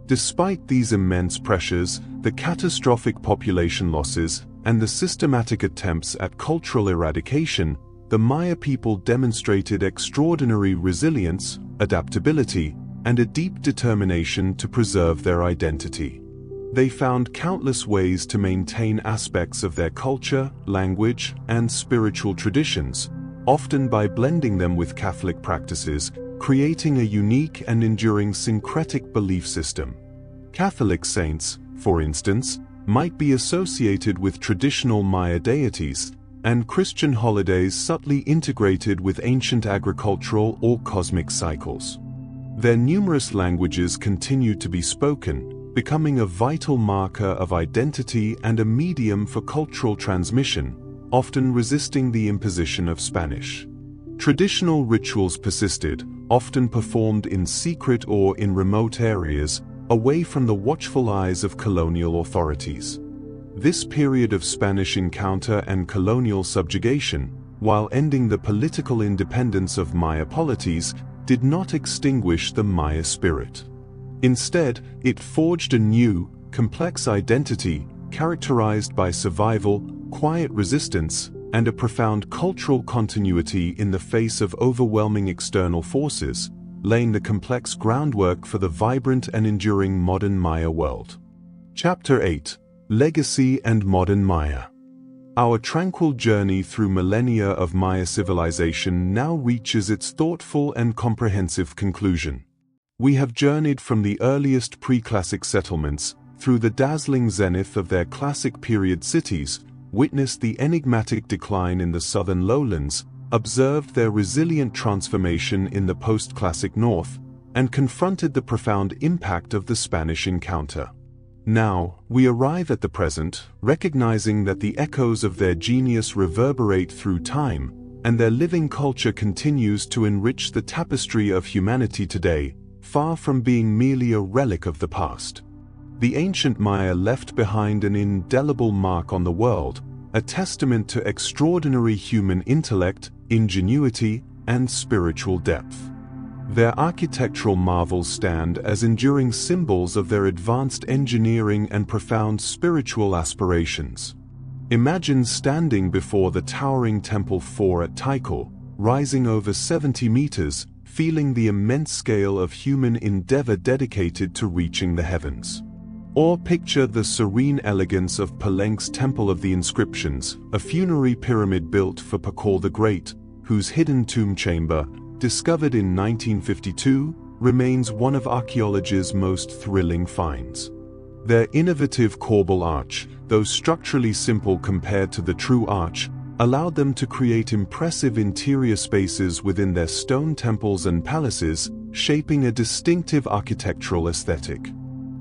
Despite these immense pressures, the catastrophic population losses, and the systematic attempts at cultural eradication, the Maya people demonstrated extraordinary resilience, adaptability, and a deep determination to preserve their identity. They found countless ways to maintain aspects of their culture, language, and spiritual traditions, often by blending them with Catholic practices, creating a unique and enduring syncretic belief system. Catholic saints, for instance, might be associated with traditional Maya deities, and Christian holidays subtly integrated with ancient agricultural or cosmic cycles. Their numerous languages continued to be spoken, becoming a vital marker of identity and a medium for cultural transmission, often resisting the imposition of Spanish. Traditional rituals persisted, often performed in secret or in remote areas, away from the watchful eyes of colonial authorities. This period of Spanish encounter and colonial subjugation, while ending the political independence of Maya polities, did not extinguish the Maya spirit. Instead, it forged a new, complex identity characterized by survival, quiet resistance, and a profound cultural continuity in the face of overwhelming external forces, laying the complex groundwork for the vibrant and enduring modern Maya world. Chapter 8: Legacy and Modern Maya. Our tranquil journey through millennia of Maya civilization now reaches its thoughtful and comprehensive conclusion. We have journeyed from the earliest Preclassic settlements, through the dazzling zenith of their classic period cities, witnessed the enigmatic decline in the southern lowlands, observed their resilient transformation in the post-classic north, and confronted the profound impact of the Spanish encounter. Now, we arrive at the present, recognizing that the echoes of their genius reverberate through time, and their living culture continues to enrich the tapestry of humanity today, far from being merely a relic of the past. The ancient Maya left behind an indelible mark on the world, a testament to extraordinary human intellect, ingenuity, and spiritual depth. Their architectural marvels stand as enduring symbols of their advanced engineering and profound spiritual aspirations. Imagine standing before the towering Temple 4 at Tikal, rising over 70 meters, feeling the immense scale of human endeavor dedicated to reaching the heavens. Or picture the serene elegance of Palenque's Temple of the Inscriptions, a funerary pyramid built for Pakal the Great, whose hidden tomb chamber, discovered in 1952, remains one of archaeology's most thrilling finds. Their innovative corbel arch, though structurally simple compared to the true arch, allowed them to create impressive interior spaces within their stone temples and palaces, shaping a distinctive architectural aesthetic.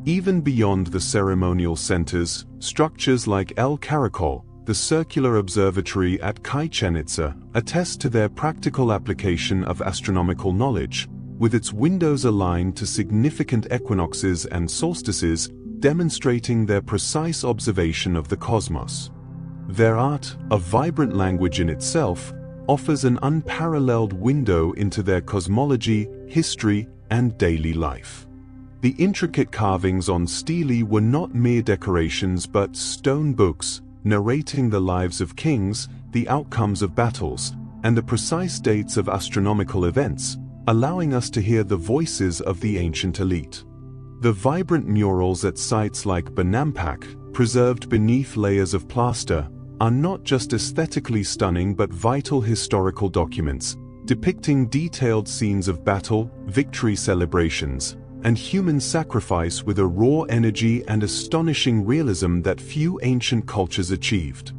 Even beyond the ceremonial centers, structures like El Caracol, the circular observatory at Chichén Itzá, attest to their practical application of astronomical knowledge, with its windows aligned to significant equinoxes and solstices, demonstrating their precise observation of the cosmos. Their art, a vibrant language in itself, offers an unparalleled window into their cosmology, history, and daily life. The intricate carvings on stelae were not mere decorations but stone books, narrating the lives of kings, the outcomes of battles, and the precise dates of astronomical events, allowing us to hear the voices of the ancient elite. The vibrant murals at sites like Bonampak, preserved beneath layers of plaster, are not just aesthetically stunning but vital historical documents, depicting detailed scenes of battle, victory celebrations, and human sacrifice with a raw energy and astonishing realism that few ancient cultures achieved.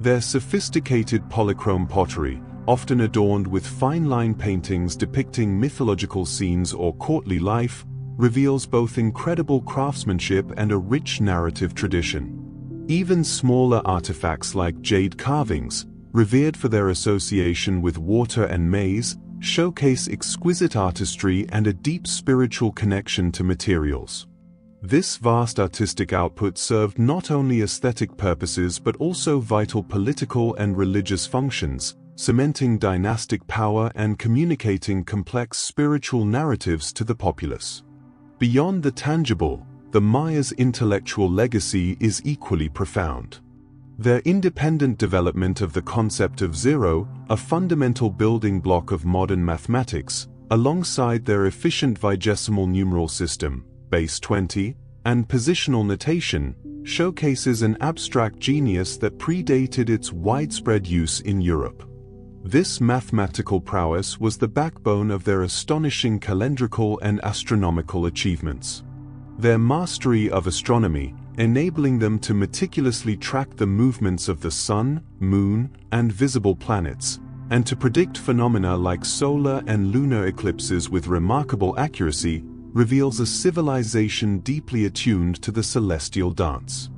Their sophisticated polychrome pottery, often adorned with fine-line paintings depicting mythological scenes or courtly life, reveals both incredible craftsmanship and a rich narrative tradition. Even smaller artifacts like jade carvings, revered for their association with water and maize, showcase exquisite artistry and a deep spiritual connection to materials. This vast artistic output served not only aesthetic purposes but also vital political and religious functions, cementing dynastic power and communicating complex spiritual narratives to the populace. Beyond the tangible, the Mayas' intellectual legacy is equally profound. Their independent development of the concept of zero, a fundamental building block of modern mathematics, alongside their efficient vigesimal numeral system, base 20, and positional notation, showcases an abstract genius that predated its widespread use in Europe. This mathematical prowess was the backbone of their astonishing calendrical and astronomical achievements. Their mastery of astronomy, enabling them to meticulously track the movements of the sun, moon, and visible planets, and to predict phenomena like solar and lunar eclipses with remarkable accuracy, reveals a civilization deeply attuned to the celestial dance.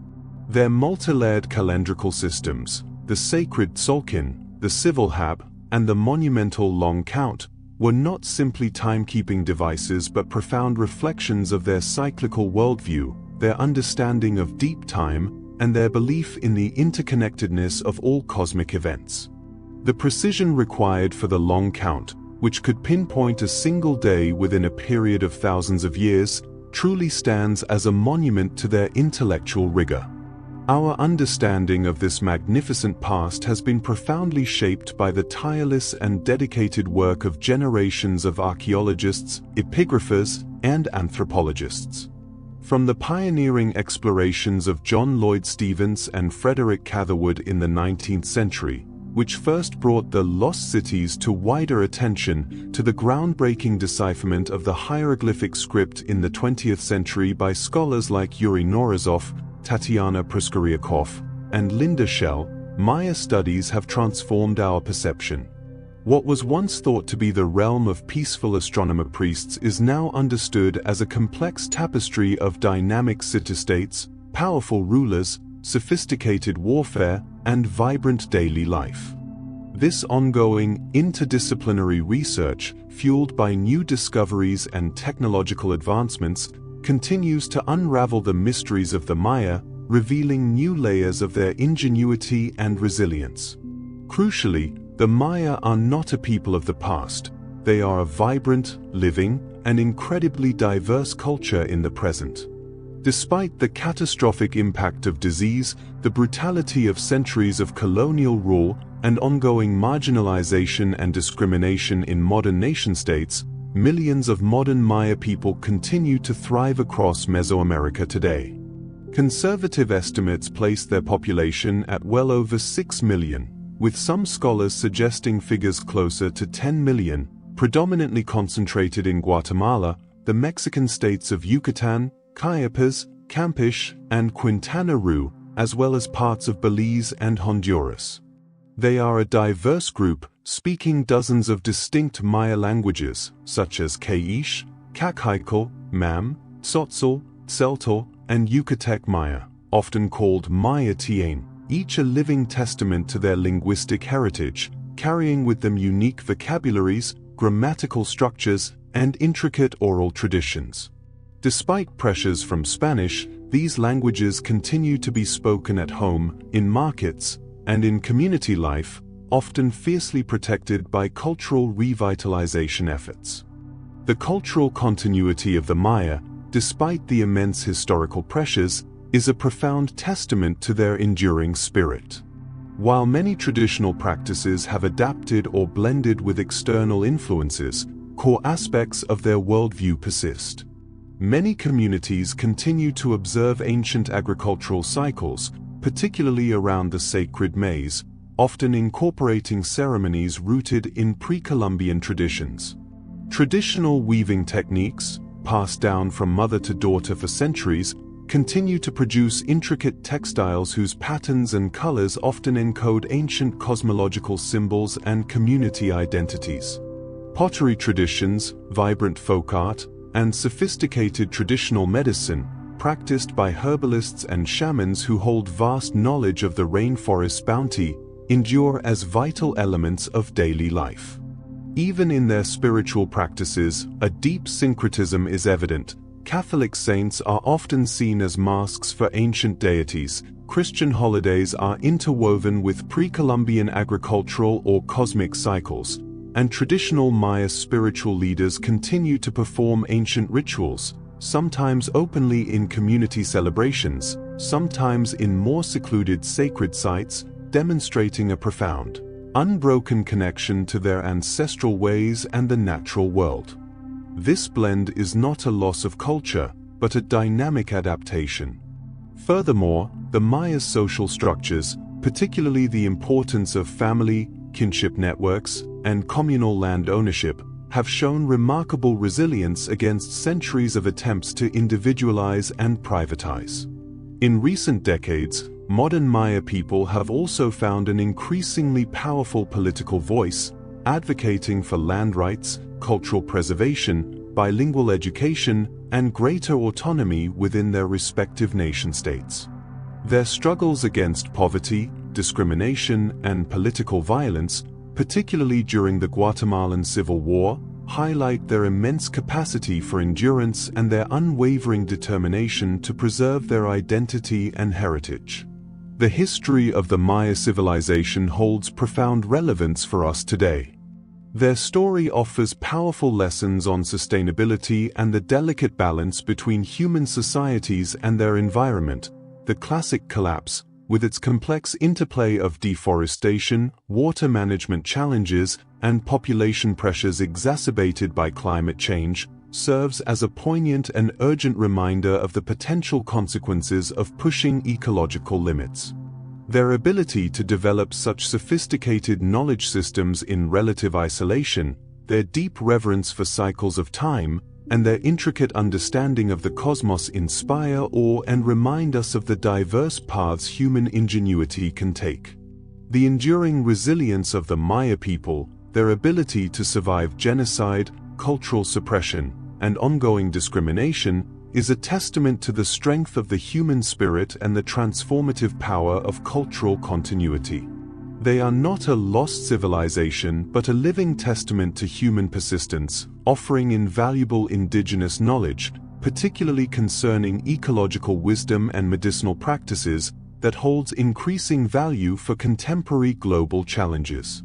Their multi-layered calendrical systems, the sacred Tzolk'in, the civil Hab, and the monumental long count, were not simply timekeeping devices but profound reflections of their cyclical worldview, their understanding of deep time, and their belief in the interconnectedness of all cosmic events. The precision required for the long count, which could pinpoint a single day within a period of thousands of years, truly stands as a monument to their intellectual rigor. Our understanding of this magnificent past has been profoundly shaped by the tireless and dedicated work of generations of archaeologists, epigraphers, and anthropologists. From the pioneering explorations of John Lloyd Stephens and Frederick Catherwood in the 19th century, which first brought the lost cities to wider attention, to the groundbreaking decipherment of the hieroglyphic script in the 20th century by scholars like Yuri Norizov, Tatiana Proskoryakov, and Linda Shell, Maya studies have transformed our perception. What was once thought to be the realm of peaceful astronomer priests is now understood as a complex tapestry of dynamic city-states, powerful rulers, sophisticated warfare, and vibrant daily life. This ongoing, interdisciplinary research, fueled by new discoveries and technological advancements, continues to unravel the mysteries of the Maya, revealing new layers of their ingenuity and resilience. Crucially, the Maya are not a people of the past. They are a vibrant, living, and incredibly diverse culture in the present. Despite the catastrophic impact of disease, the brutality of centuries of colonial rule, and ongoing marginalization and discrimination in modern nation-states, millions of modern Maya people continue to thrive across Mesoamerica today. Conservative estimates place their population at well over 6 million, with some scholars suggesting figures closer to 10 million, predominantly concentrated in Guatemala, the Mexican states of Yucatan, Chiapas, Campeche, and Quintana Roo, as well as parts of Belize and Honduras. They are a diverse group, speaking dozens of distinct Maya languages, such as K'iche', Kakhaikal, Mam, Tzotzil, Tzeltal, and Yucatec Maya, often called Maya Tiain, each a living testament to their linguistic heritage, carrying with them unique vocabularies, grammatical structures, and intricate oral traditions. Despite pressures from Spanish, these languages continue to be spoken at home, in markets, and in community life, often fiercely protected by cultural revitalization efforts. The cultural continuity of the Maya, despite the immense historical pressures, is a profound testament to their enduring spirit. While many traditional practices have adapted or blended with external influences, core aspects of their worldview persist. Many communities continue to observe ancient agricultural cycles, particularly around the sacred maize, often incorporating ceremonies rooted in pre-Columbian traditions. Traditional weaving techniques, passed down from mother to daughter for centuries, continue to produce intricate textiles whose patterns and colors often encode ancient cosmological symbols and community identities. Pottery traditions, vibrant folk art, and sophisticated traditional medicine, practiced by herbalists and shamans who hold vast knowledge of the rainforest's bounty, endure as vital elements of daily life. Even in their spiritual practices, a deep syncretism is evident. Catholic saints are often seen as masks for ancient deities. Christian holidays are interwoven with pre-Columbian agricultural or cosmic cycles, and traditional Maya spiritual leaders continue to perform ancient rituals, sometimes openly in community celebrations, sometimes in more secluded sacred sites, demonstrating a profound, unbroken connection to their ancestral ways and the natural world. This blend is not a loss of culture, but a dynamic adaptation. Furthermore, the Maya's social structures, particularly the importance of family, kinship networks, and communal land ownership, have shown remarkable resilience against centuries of attempts to individualize and privatize. In recent decades, modern Maya people have also found an increasingly powerful political voice, advocating for land rights, cultural preservation, bilingual education, and greater autonomy within their respective nation-states. Their struggles against poverty, discrimination, and political violence, particularly during the Guatemalan Civil War, highlight their immense capacity for endurance and their unwavering determination to preserve their identity and heritage. The history of the Maya civilization holds profound relevance for us today. Their story offers powerful lessons on sustainability and the delicate balance between human societies and their environment. The classic collapse, with its complex interplay of deforestation, water management challenges, and population pressures exacerbated by climate change, serves as a poignant and urgent reminder of the potential consequences of pushing ecological limits. Their ability to develop such sophisticated knowledge systems in relative isolation, their deep reverence for cycles of time, and their intricate understanding of the cosmos inspire awe and remind us of the diverse paths human ingenuity can take. The enduring resilience of the Maya people, their ability to survive genocide, cultural suppression, and ongoing discrimination, is a testament to the strength of the human spirit and the transformative power of cultural continuity. They are not a lost civilization but a living testament to human persistence, offering invaluable indigenous knowledge, particularly concerning ecological wisdom and medicinal practices, that holds increasing value for contemporary global challenges.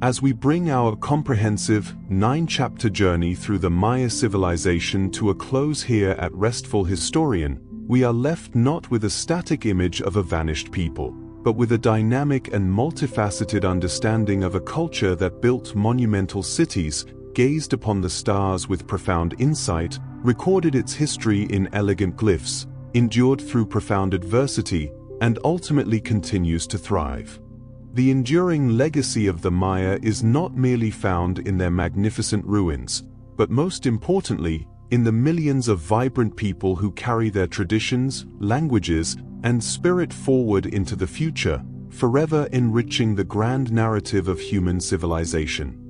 As we bring our comprehensive, 9-chapter journey through the Maya civilization to a close here at Restful Historian, we are left not with a static image of a vanished people, but with a dynamic and multifaceted understanding of a culture that built monumental cities, gazed upon the stars with profound insight, recorded its history in elegant glyphs, endured through profound adversity, and ultimately continues to thrive. The enduring legacy of the Maya is not merely found in their magnificent ruins, but most importantly, in the millions of vibrant people who carry their traditions, languages, and spirit forward into the future, forever enriching the grand narrative of human civilization.